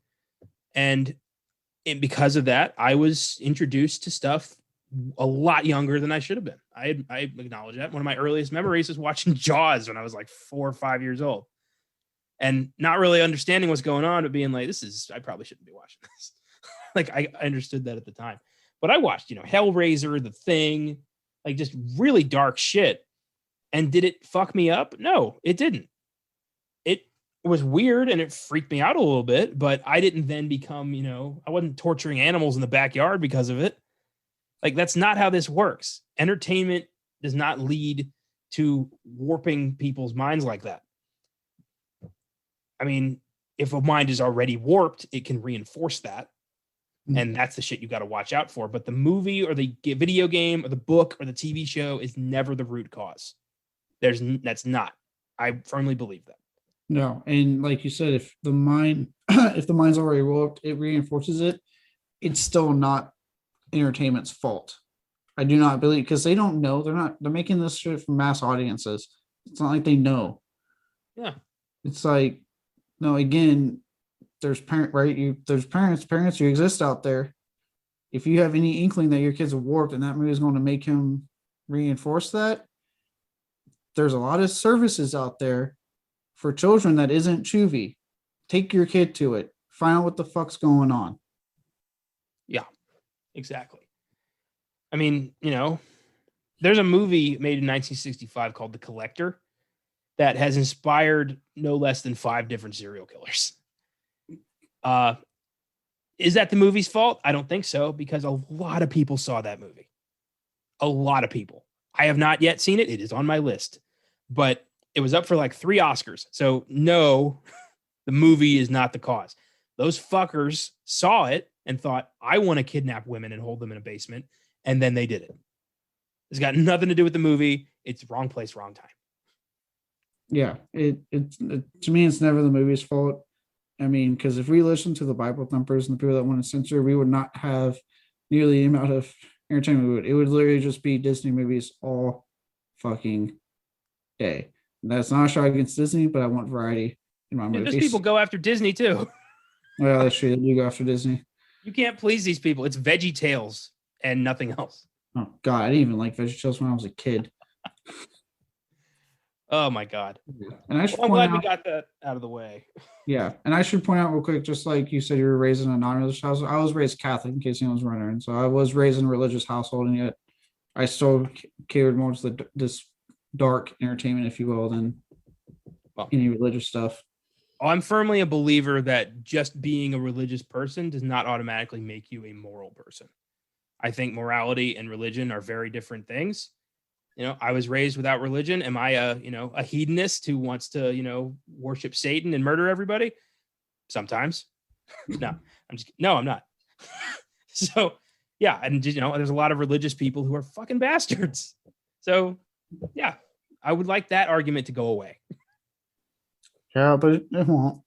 And because of that, I was introduced to stuff a lot younger than I should have been. I acknowledge that. One of my earliest memories is watching Jaws when I was like 4 or 5 years old, and not really understanding what's going on, but being like, I probably shouldn't be watching this. Like I understood that at the time, but I watched, Hellraiser, The Thing, like just really dark shit. And did it fuck me up? No, it didn't. It was weird and it freaked me out a little bit, but I didn't then become, I wasn't torturing animals in the backyard because of it. Like, that's not how this works. Entertainment does not lead to warping people's minds like that. I mean, if a mind is already warped, it can reinforce that. And that's the shit you got to watch out for. But the movie or the video game or the book or the TV show is never the root cause. That's not. I firmly believe that. No, and like you said, if the mind, if the mind's already warped, it reinforces it. It's still not entertainment's fault. I do not believe, because they don't know. They're making this shit for mass audiences. It's not like they know. Yeah. It's like, no, again, there's parents who exist out there. If you have any inkling that your kid's warped and that movie is going to make him reinforce that, there's a lot of services out there for children that isn't Chuvy. Take your kid to it. Find out what the fuck's going on. Yeah, exactly. I mean, there's a movie made in 1965 called The Collector that has inspired no less than 5 different serial killers. Is that the movie's fault? I don't think so, because a lot of people saw that movie. A lot of people. I have not yet seen it. It is on my list, but it was up for like 3 Oscars. So no, the movie is not the cause. Those fuckers saw it and thought, I want to kidnap women and hold them in a basement. And then they did it. It's got nothing to do with the movie. It's wrong place, wrong time. Yeah, it to me, it's never the movie's fault. I mean, because if we listen to the Bible thumpers and the people that want to censor, we would not have nearly the amount of entertainment. It would literally just be Disney movies all fucking day. And that's not a shot against Disney, but I want variety in my movies. Those people go after Disney too. Well, that's true. They do go after Disney. You can't please these people. It's Veggie Tales and nothing else. Oh God, I didn't even like VeggieTales when I was a kid. Oh my God. And I should I'm glad we got that out of the way. Yeah, and I should point out real quick, just like you said, you were raised in a non-religious house. I was raised Catholic, in case anyone's wondering. So I was raised in a religious household, and yet I still catered more to this dark entertainment, if you will, than any religious stuff. I'm firmly a believer that just being a religious person does not automatically make you a moral person. I think morality and religion are very different things. I was raised without religion. Am I a hedonist who wants to, worship Satan and murder everybody? Sometimes. No, I'm not. So yeah. And there's a lot of religious people who are fucking bastards. So yeah, I would like that argument to go away. Yeah, but it won't.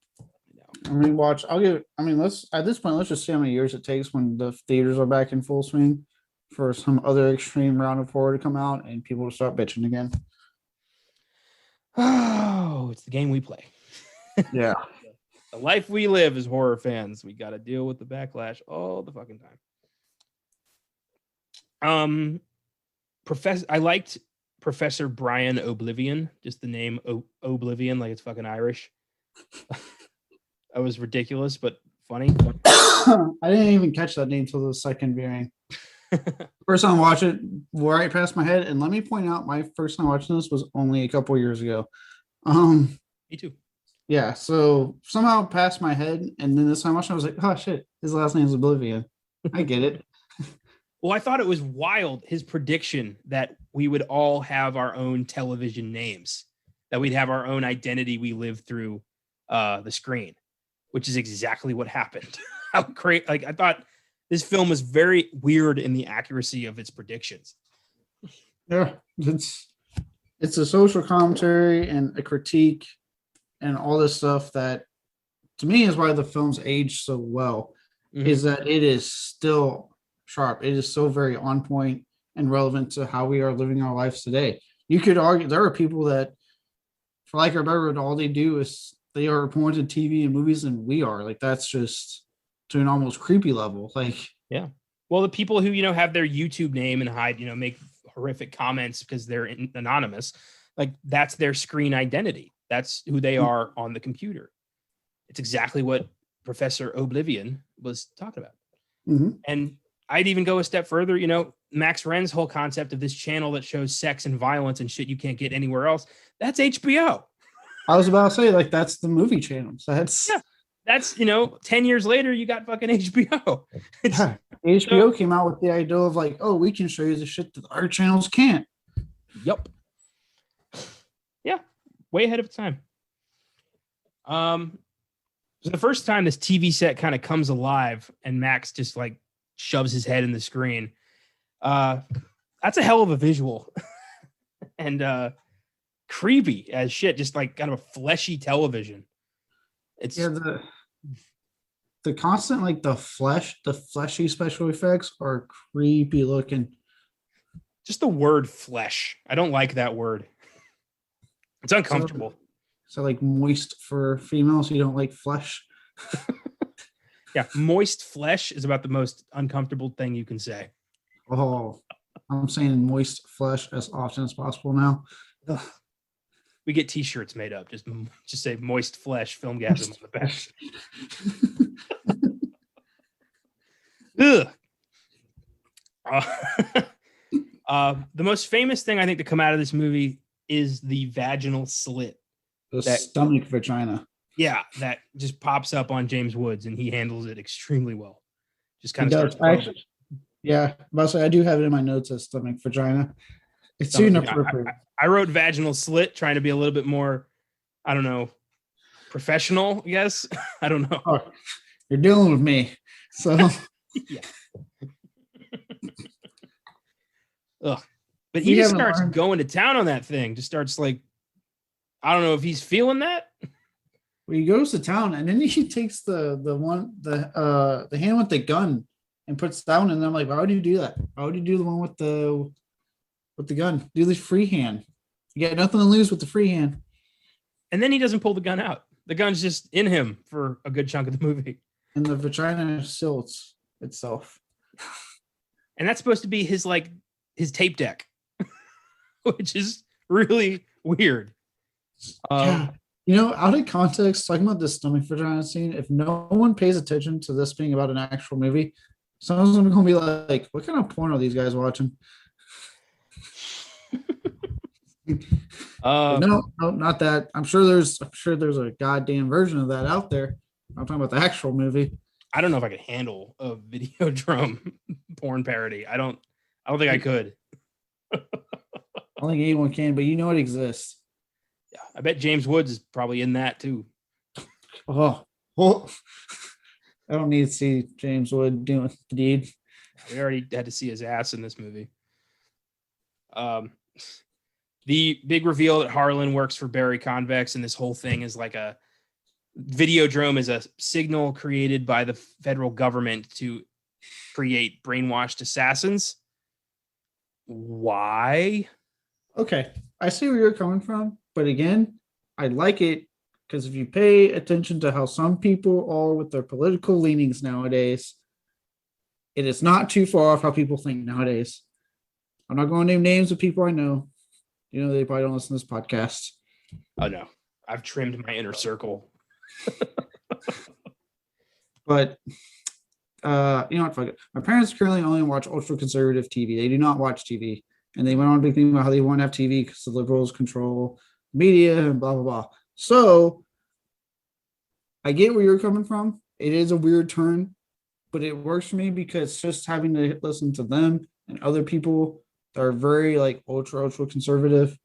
I mean, let's at this point, let's just see how many years it takes when the theaters are back in full swing for some other extreme round of horror to come out and people to start bitching again. Oh, it's the game we play. Yeah. The life we live as horror fans. We got to deal with the backlash all the fucking time. I liked Professor Brian Oblivion, just the name Oblivion, like it's fucking Irish. That was ridiculous, but funny. I didn't even catch that name until the second viewing. First time I watched it, right past my head. And let me point out, my first time watching this was only a couple years ago. Me too. Yeah, so somehow passed my head, and then this time watching, I was like, oh shit, his last name is Oblivion. I get it. Well, I thought it was wild, his prediction that we would all have our own television names, that we'd have our own identity we live through the screen, which is exactly what happened. How great. Like, I thought this film was very weird in the accuracy of its predictions. Yeah, it's a social commentary and a critique and all this stuff that, to me, is why the film's aged so well, is that it is still sharp. It is so very on point and relevant to how we are living our lives today. You could argue there are people that, for like or better, all they do is they are appointed TV and movies than we are. Like, that's just to an almost creepy level. Like, yeah, Well, the people who, have their YouTube name and hide, make horrific comments because they're anonymous, like that's their screen identity. That's who they are on the computer. It's exactly what Professor Oblivion was talking about. Mm-hmm. And I'd even go a step further, Max Wren's whole concept of this channel that shows sex and violence and shit you can't get anywhere else. That's HBO. I was about to say, like, that's the movie channels. That's 10 years later, you got fucking HBO. HBO came out with the idea of like, oh, we can show you the shit that our channels can't. Yep. Yeah. Way ahead of its time. So the first time this TV set kind of comes alive and Max just like shoves his head in the screen, that's a hell of a visual and creepy as shit. Just like kind of a fleshy television. It's the constant like the fleshy special effects are creepy looking. Just the word flesh. I don't like that word. It's uncomfortable. So like moist for females, you don't like flesh? Yeah, moist flesh is about the most uncomfortable thing you can say. Oh, I'm saying moist flesh as often as possible now. Ugh. We get t-shirts made up. Just say moist flesh, Filmgazm on the back. The most famous thing I think to come out of this movie is the vaginal slit. The stomach vagina. Yeah, that just pops up on James Woods, and he handles it extremely well. Just kind of starts actually. Yeah, but I do have it in my notes as stomach vagina. It's too inappropriate. I wrote vaginal slit, trying to be a little bit more, I don't know, professional, I guess. I don't know. Oh, you're dealing with me, so. Yeah. Ugh. But he just starts going to town on that thing. Just starts like, I don't know if he's feeling that. Well, he goes to town and then he takes the hand with the gun and puts it down. And I'm like, why would you do that? Why would you do the one with the gun? Do the free hand. You got nothing to lose with the free hand. And then he doesn't pull the gun out. The gun's just in him for a good chunk of the movie. And the vagina silts itself. And that's supposed to be his tape deck, which is really weird. Yeah. Out of context, talking about this stomach vagina scene, if no one pays attention to this being about an actual movie, someone's going to be like, what kind of porn are these guys watching? No, not that. I'm sure there's a goddamn version of that out there. I'm talking about the actual movie. I don't know if I could handle a Videodrome porn parody. I don't think I could. I don't think anyone can, but it exists. Yeah, I bet James Woods is probably in that too. Oh, I don't need to see James Wood doing the deed. We already had to see his ass in this movie. The big reveal that Harlan works for Barry Convex, and this whole thing is like a Videodrome is a signal created by the federal government to create brainwashed assassins. Why? Okay, I see where you're coming from, but again, I like it because if you pay attention to how some people are with their political leanings nowadays, it is not too far off how people think nowadays. I'm not going to name names of people I know. They probably don't listen to this podcast. Oh no, I've trimmed my inner circle. But what? Fuck it. My parents currently only watch ultra conservative TV. They do not watch TV, and they went on a big thing about how they want to have TV because the liberals control media and blah blah blah. So I get where you're coming from. It is a weird turn, but it works for me because just having to listen to them and other people that are very like ultra conservative,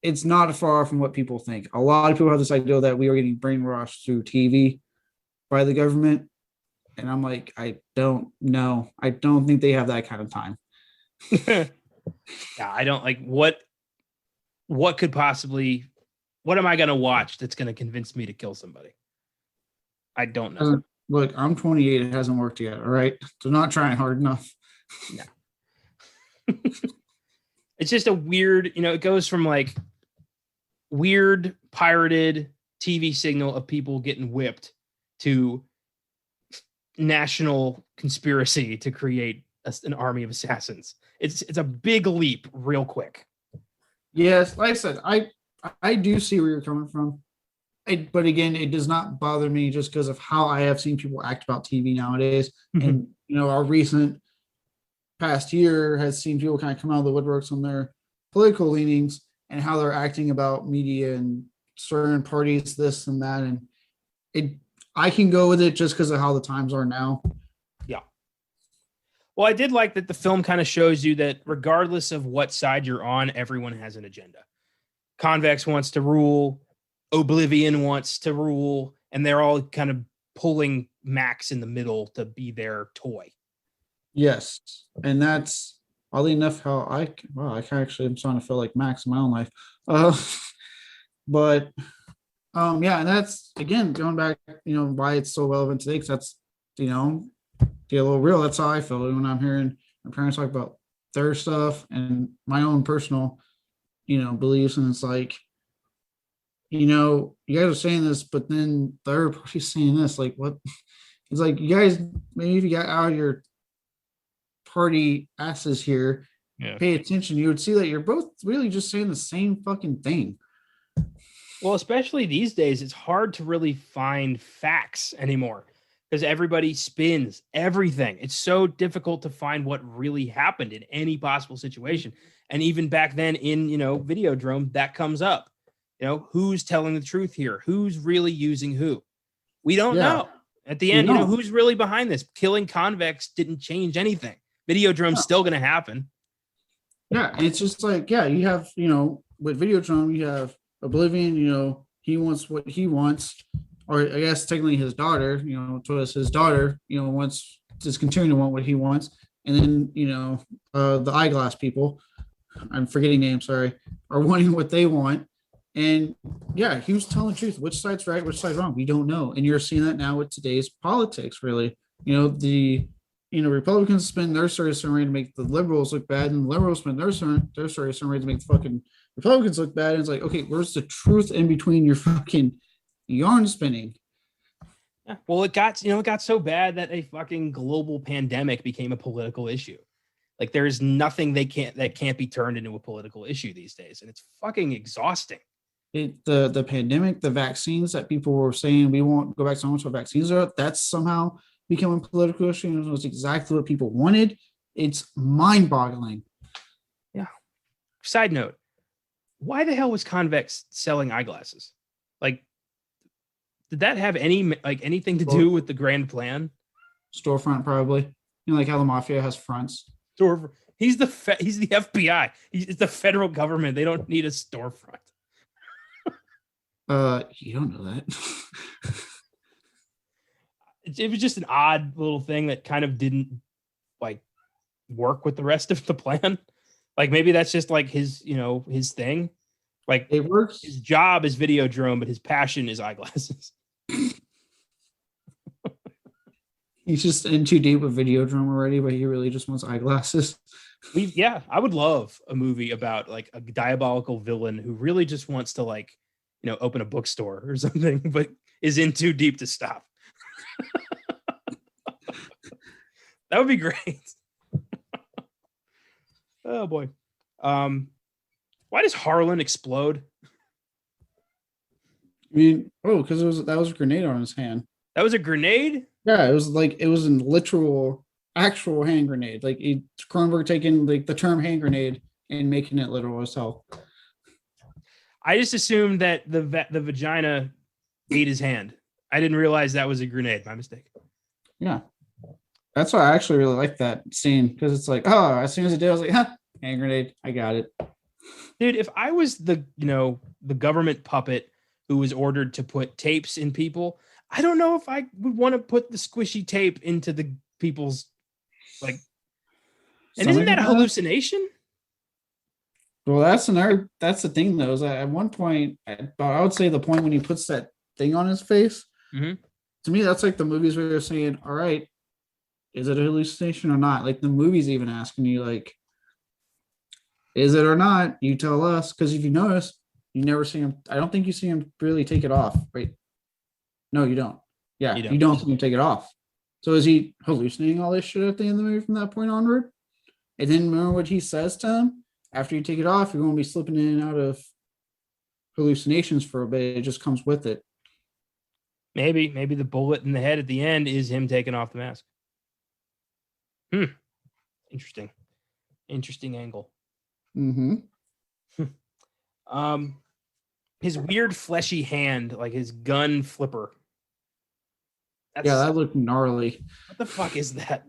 it's not far from what people think. A lot of people have this idea that we are getting brainwashed through TV by the government. And I'm like, I don't know. I don't think they have that kind of time. Yeah, I don't like what could possibly, what am I going to watch that's going to convince me to kill somebody? I don't know. Look, I'm 28. It hasn't worked yet. All right. So not trying hard enough. No. It's just a weird, it goes from like weird pirated TV signal of people getting whipped to national conspiracy to create an army of assassins. It's a big leap real quick. Yes, like I said, I do see where you're coming from. But again, it does not bother me just because of how I have seen people act about TV nowadays. And our recent past year has seen people kind of come out of the woodworks on their political leanings and how they're acting about media and certain parties, this and that. And I can go with it just because of how the times are now. Yeah. Well, I did like that the film kind of shows you that regardless of what side you're on, everyone has an agenda. Convex wants to rule, Oblivion wants to rule, and they're all kind of pulling Max in the middle to be their toy. Yes. And that's oddly enough how I'm starting to feel like Max in my own life. But yeah, and that's again going back, why it's so relevant today, because that's, get a little real. That's how I feel when I'm hearing my parents talk about their stuff and my own personal, beliefs. And it's like, you guys are saying this, but then the other party's saying this. Like, what? It's like, you guys, maybe if you got out of your party asses here, pay attention, you would see that you're both really just saying the same fucking thing. Well, especially these days, it's hard to really find facts anymore because everybody spins everything. It's so difficult to find what really happened in any possible situation. And even back then in, Videodrome, that comes up. Who's telling the truth here? Who's really using who? We don't know. At the end, who's really behind this? Killing Convex didn't change anything. Videodrome's still going to happen. Yeah, and it's just like, you have, with Videodrome, you have Oblivion, he wants what he wants, or I guess technically his daughter, his daughter, wants to continue to want what he wants. And then, the eyeglass people, I'm forgetting names, sorry, are wanting what they want. And yeah, he was telling the truth. Which side's right, which side's wrong? We don't know. And you're seeing that now with today's politics, really. The Republicans spend their story some way to make the liberals look bad, and the liberals spend their story some way to make the fucking Republicans look bad. And it's like, okay, where's the truth in between your fucking yarn spinning? Yeah. Well, it got so bad that a fucking global pandemic became a political issue. Like, there's nothing that can't be turned into a political issue these days, and it's fucking exhausting. The pandemic, the vaccines that people were saying we won't go back to how much vaccines are, that's somehow becoming a political issue. It was exactly what people wanted. It's mind-boggling. Yeah. Side note, why the hell was Convex selling eyeglasses? Like, did that have anything to do with the grand plan? Storefront, probably. Like how the mafia has fronts. He's the FBI. It's the federal government. They don't need a storefront. You don't know that. It was just an odd little thing that kind of didn't work with the rest of the plan. Like, maybe that's just like his thing. Like, it works. His job is Videodrome, but his passion is eyeglasses. He's just in too deep with Videodrome already, but he really just wants eyeglasses. I would love a movie about like a diabolical villain who really just wants to open a bookstore or something, but is in too deep to stop. That would be great. Oh boy. Why does Harlan explode? I mean, because that was a grenade on his hand. That was a grenade? Yeah, it was a literal, actual hand grenade. Like Cronenberg taking the term hand grenade and making it literal as hell. I just assumed that the vagina ate his hand. I didn't realize that was a grenade. My mistake. Yeah, that's why I actually really like that scene, because it's like, oh, as soon as it did, I was like, hand grenade, I got it. Dude, if I was the government puppet who was ordered to put tapes in people, I don't know if I would want to put the squishy tape into the people's and isn't that a hallucination? Well, that's the thing though, is that at one point, I would say the point when he puts that thing on his face, to me, that's like the movies where they're saying, all right, is it a hallucination or not? Like the movie's even asking you, like, is it or not? You tell us, because if you notice, you never see him. I don't think you see him really take it off, right? No, you don't. Yeah, you don't see him take it off. So is he hallucinating all this shit at the end of the movie from that point onward? And then remember what he says to him? After you take it off, you're going to be slipping in and out of hallucinations for a bit. It just comes with it. Maybe the bullet in the head at the end is him taking off the mask. Interesting angle. Mm-hmm. His weird fleshy hand, like his gun flipper. That looked gnarly. What the fuck is that?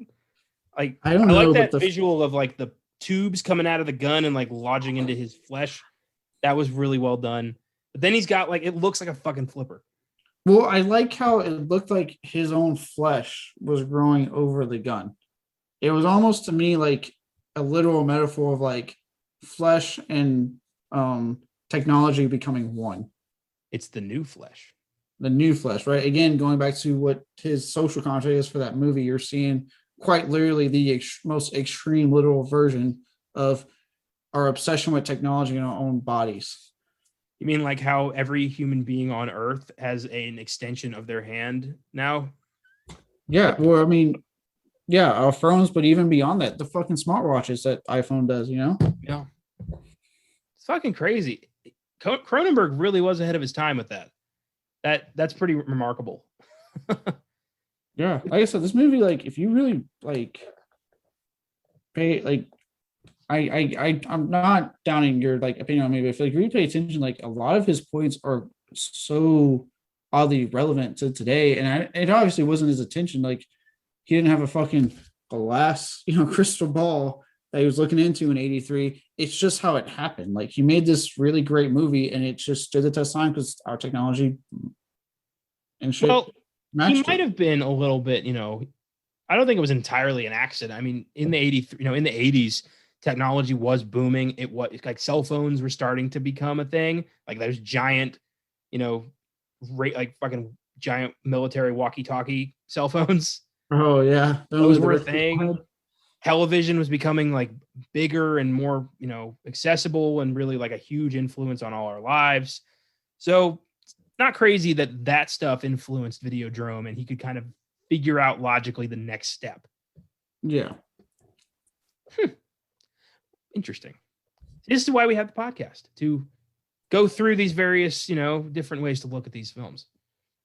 Like, I don't know, like that visual of like the tubes coming out of the gun and like lodging into his flesh. That was really well done. But then he's got like, it looks like a fucking flipper. Well, I like how it looked like his own flesh was growing over the gun. It was almost to me like a literal metaphor of like flesh and technology becoming one. It's the new flesh. The new flesh, right? Again, going back to what his social commentary is for that movie, you're seeing quite literally the most extreme literal version of our obsession with technology in our own bodies. You mean like how every human being on Earth has an extension of their hand now? Yeah, well, I mean, yeah, our phones, but even beyond that, the fucking smartwatches that iPhone does, you know? Yeah. It's fucking crazy. Cronenberg really was ahead of his time with that. That's pretty remarkable. Yeah, like I said, this movie, like, if you really like pay, like, I'm not downing your like opinion on me, but if like you really pay attention, like a lot of his points are so oddly relevant to today, and it obviously wasn't his intention. Like he didn't have a fucking glass, crystal ball that he was looking into in '83. It's just how it happened. Like he made this really great movie, and it just stood the test of time because our technology and shit. Well, he might have been a little bit, I don't think it was entirely an accident. I mean, in the 80s, technology was booming. It was like cell phones were starting to become a thing. Like there's giant, like fucking giant military walkie-talkie cell phones. Oh yeah, those were a thing. Television was becoming like bigger and more, accessible and really like a huge influence on all our lives. So not crazy that stuff influenced Videodrome and he could kind of figure out logically the next step. Yeah. Interesting. This is why we have the podcast, to go through these various, different ways to look at these films.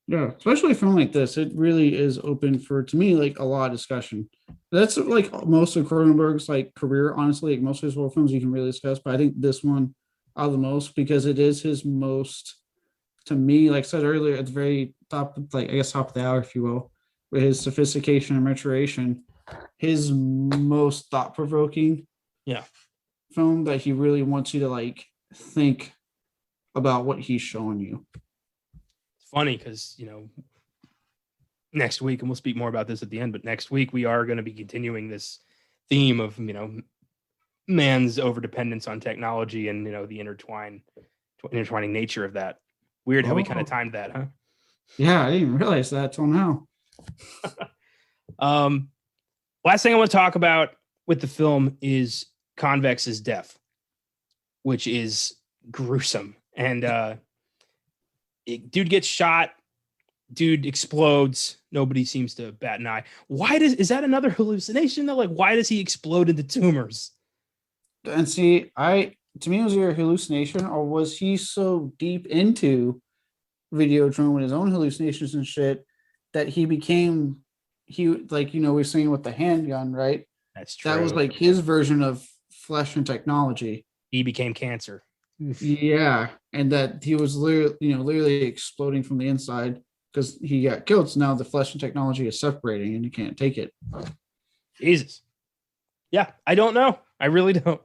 Yeah, especially a film like this, it really is open for, to me, like a lot of discussion. That's like most of Cronenberg's like career, honestly. Like most of his horror films you can really discuss, but I think this one out of the most because it is his most, to me, like I said earlier, at the very top, like I guess top of the hour, if you will, with his sophistication and maturation, his most thought-provoking film that he really wants you to like think about what he's showing you. Funny because next week, and we'll speak more about this at the end, but next week we are going to be continuing this theme of man's overdependence on technology and the intertwining nature of that. Weird how we kind of timed that, huh? Yeah, I didn't realize that till now. Last thing I want to talk about with the film is Convex's death, which is gruesome. And dude gets shot, dude explodes. Nobody seems to bat an eye. Is that another hallucination though? Like, why does he explode into tumors? And see, to me, was there a hallucination, or was he so deep into Videodrome and his own hallucinations and shit that he became, we're saying with the handgun, right? That's true. That was like his version of flesh and technology. He became cancer. Yeah, and that he was literally exploding from the inside because he got killed. So now the flesh and technology is separating, and you can't take it. Jesus. Yeah, I don't know. I really don't.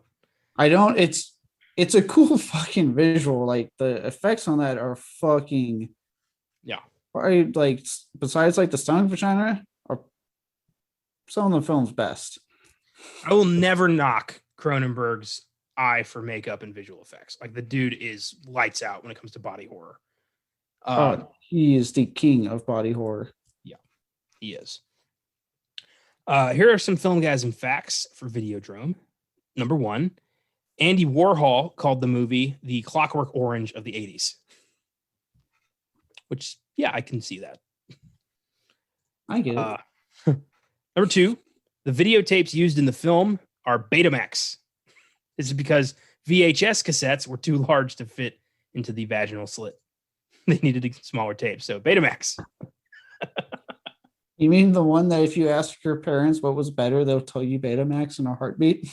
I don't. It's a cool fucking visual. Like the effects on that are fucking. Yeah. Probably like besides like the stomach vagina are some of the film's best. I will never knock Cronenberg's eye for makeup and visual effects. Like the dude is lights out when it comes to body horror. He is the king of body horror. Yeah, he is. Here are some Filmgazm facts for Videodrome. Number 1, Andy Warhol called the movie the Clockwork Orange of the 80s. Which, yeah, I can see that. I get it. Number 2, the videotapes used in the film are Betamax. This is because VHS cassettes were too large to fit into the vaginal slit. They needed a smaller tape. So Betamax. You mean the one that if you ask your parents what was better, they'll tell you Betamax in a heartbeat?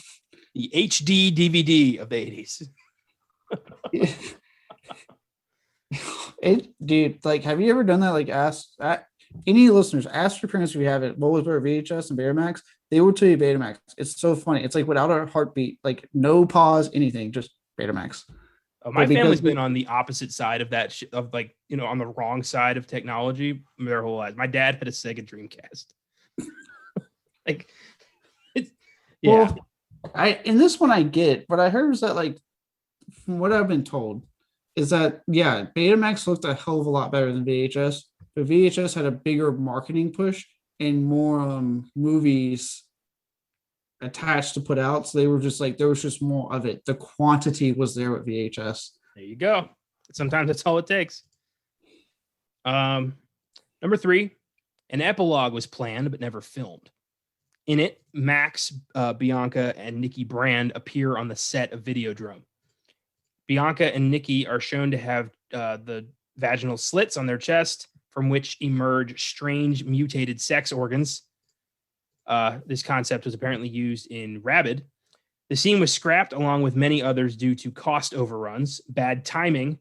The HD DVD of the 80s. Dude, like, have you ever done that? Like, any listeners, ask your parents if you have it. What was better, VHS and Betamax? They will tell you Betamax. It's so funny. It's like without a heartbeat, like no pause, anything, just Betamax. My family's been on the opposite side of that, of like, on the wrong side of technology their whole lives. My dad had a Sega Dreamcast. Like, yeah. Well, in this one I get, but I heard was that, like, from what I've been told, is that, yeah, Betamax looked a hell of a lot better than VHS, but VHS had a bigger marketing push and more movies attached to put out. So they were just like, there was just more of it. The quantity was there with VHS. There you go. Sometimes that's all it takes. Number 3, an epilogue was planned but never filmed. In it, Max, Bianca, and Nikki Brand appear on the set of Videodrome. Bianca and Nikki are shown to have the vaginal slits on their chest from which emerge strange mutated sex organs. This concept was apparently used in Rabid. The scene was scrapped along with many others due to cost overruns, bad timing,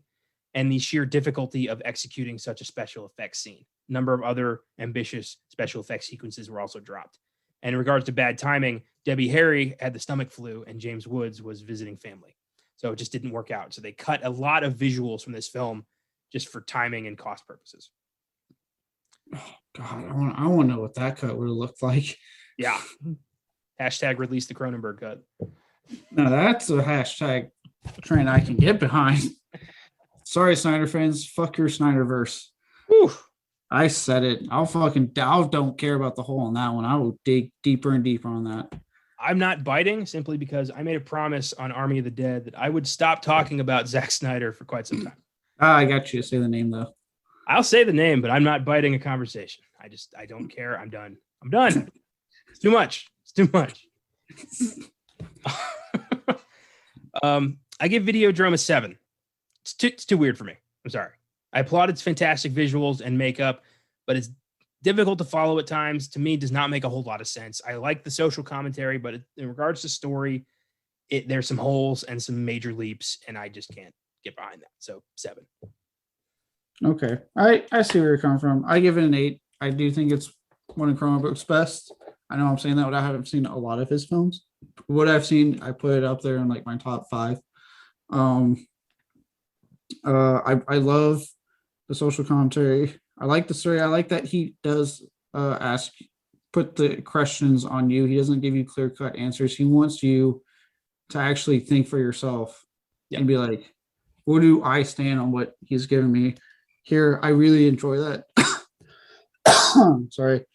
and the sheer difficulty of executing such a special effects scene. A number of other ambitious special effects sequences were also dropped. And in regards to bad timing, Debbie Harry had the stomach flu and James Woods was visiting family. So it just didn't work out. So they cut a lot of visuals from this film just for timing and cost purposes. Oh, God, I want to know what that cut would have looked like. Yeah. Hashtag release the Cronenberg cut. No, that's a hashtag trend I can get behind. Sorry, Snyder fans. Fuck your Snyderverse. Whew. I said it. I don't care about the hole on that one. I will dig deeper and deeper on that. I'm not biting simply because I made a promise on Army of the Dead that I would stop talking about Zack Snyder for quite some time. I got you to say the name, though. I'll say the name, but I'm not biting a conversation. I don't care. I'm done. It's too much. I give Videodrome a 7. It's too weird for me. I'm sorry. I applaud its fantastic visuals and makeup, but it's difficult to follow at times. To me, does not make a whole lot of sense. I like the social commentary, but in regards to story, there's some holes and some major leaps, and I just can't get behind that. So 7. Okay. I see where you're coming from. I give it an 8. I do think it's one of Cronenberg's best. I know I'm saying that, but I haven't seen a lot of his films. What I've seen, I put it up there in like my top 5. I love the social commentary. I like the story. I like that he does put the questions on you. He doesn't give you clear-cut answers. He wants you to actually think for yourself and be like, where do I stand on what he's giving me here? I really enjoy that. Sorry.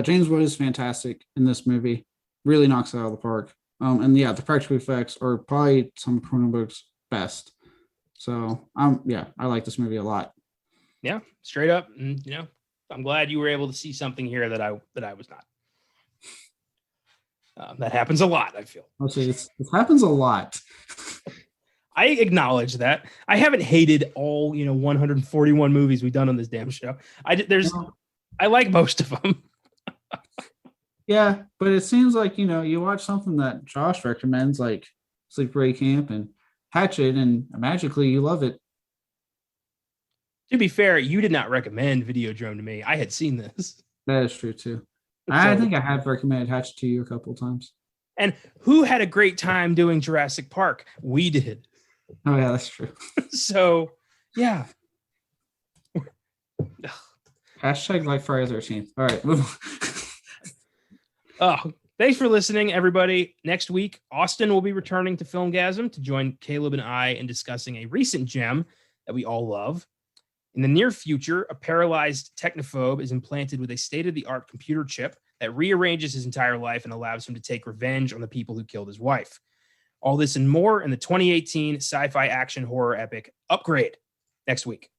James Wood is fantastic in this movie. Really knocks it out of the park. And yeah, the practical effects are probably some of Cronenberg's best. So I like this movie a lot. Yeah, straight up. And, I'm glad you were able to see something here that I was not. That happens a lot, I feel. It happens a lot. I acknowledge that. I haven't hated all 141 movies we've done on this damn show. I like most of them. Yeah, but it seems like you watch something that Josh recommends, like Sleepaway Camp and Hatchet, and magically you love it. To be fair, you did not recommend Videodrome to me. I had seen this. That is true too. I think I have recommended Hatchet to you a couple of times. And who had a great time doing Jurassic Park? We did. Oh yeah, that's true. So, yeah. Hashtag like Friday the 13th. All right, move on. Oh, thanks for listening, everybody. Next week, Austin will be returning to Filmgazm to join Caleb and I in discussing a recent gem that we all love. In the near future, a paralyzed technophobe is implanted with a state-of-the-art computer chip that rearranges his entire life and allows him to take revenge on the people who killed his wife. All this and more in the 2018 sci-fi action horror epic Upgrade next week.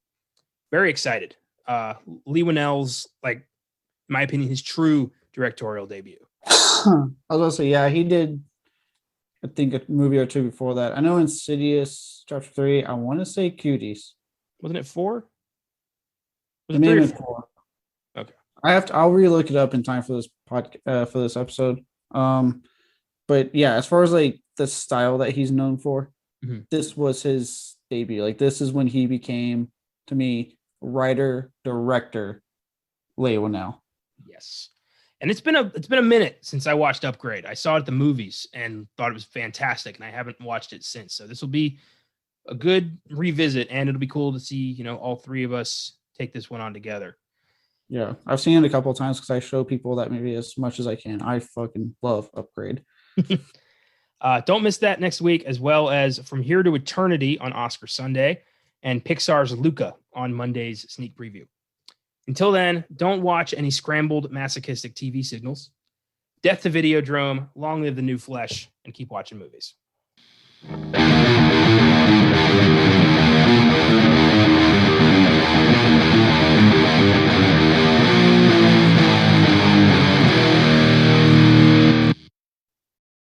Very excited. Lee Winnell's, in my opinion, his true directorial debut. I was gonna say, yeah, he did. I think a movie or two before that. I know Insidious Chapter 3. I want to say Cuties. Wasn't it 4? Was It it may 3 or have been 4? 4. Okay. I'll relook it up in time for this for this episode. But yeah, as far as like the style that he's known for, this was his debut. Like this is when he became, to me, writer, director, Leo now. Yes. And it's been a minute since I watched Upgrade. I saw it at the movies and thought it was fantastic, and I haven't watched it since. So this will be a good revisit, and it'll be cool to see, all three of us take this one on together. Yeah, I've seen it a couple of times because I show people that movie as much as I can. I fucking love Upgrade. Don't miss that next week, as well as From Here to Eternity on Oscar Sunday and Pixar's Luca on Monday's sneak preview. Until then, don't watch any scrambled masochistic TV signals. Death to Videodrome, long live the new flesh, and keep watching movies.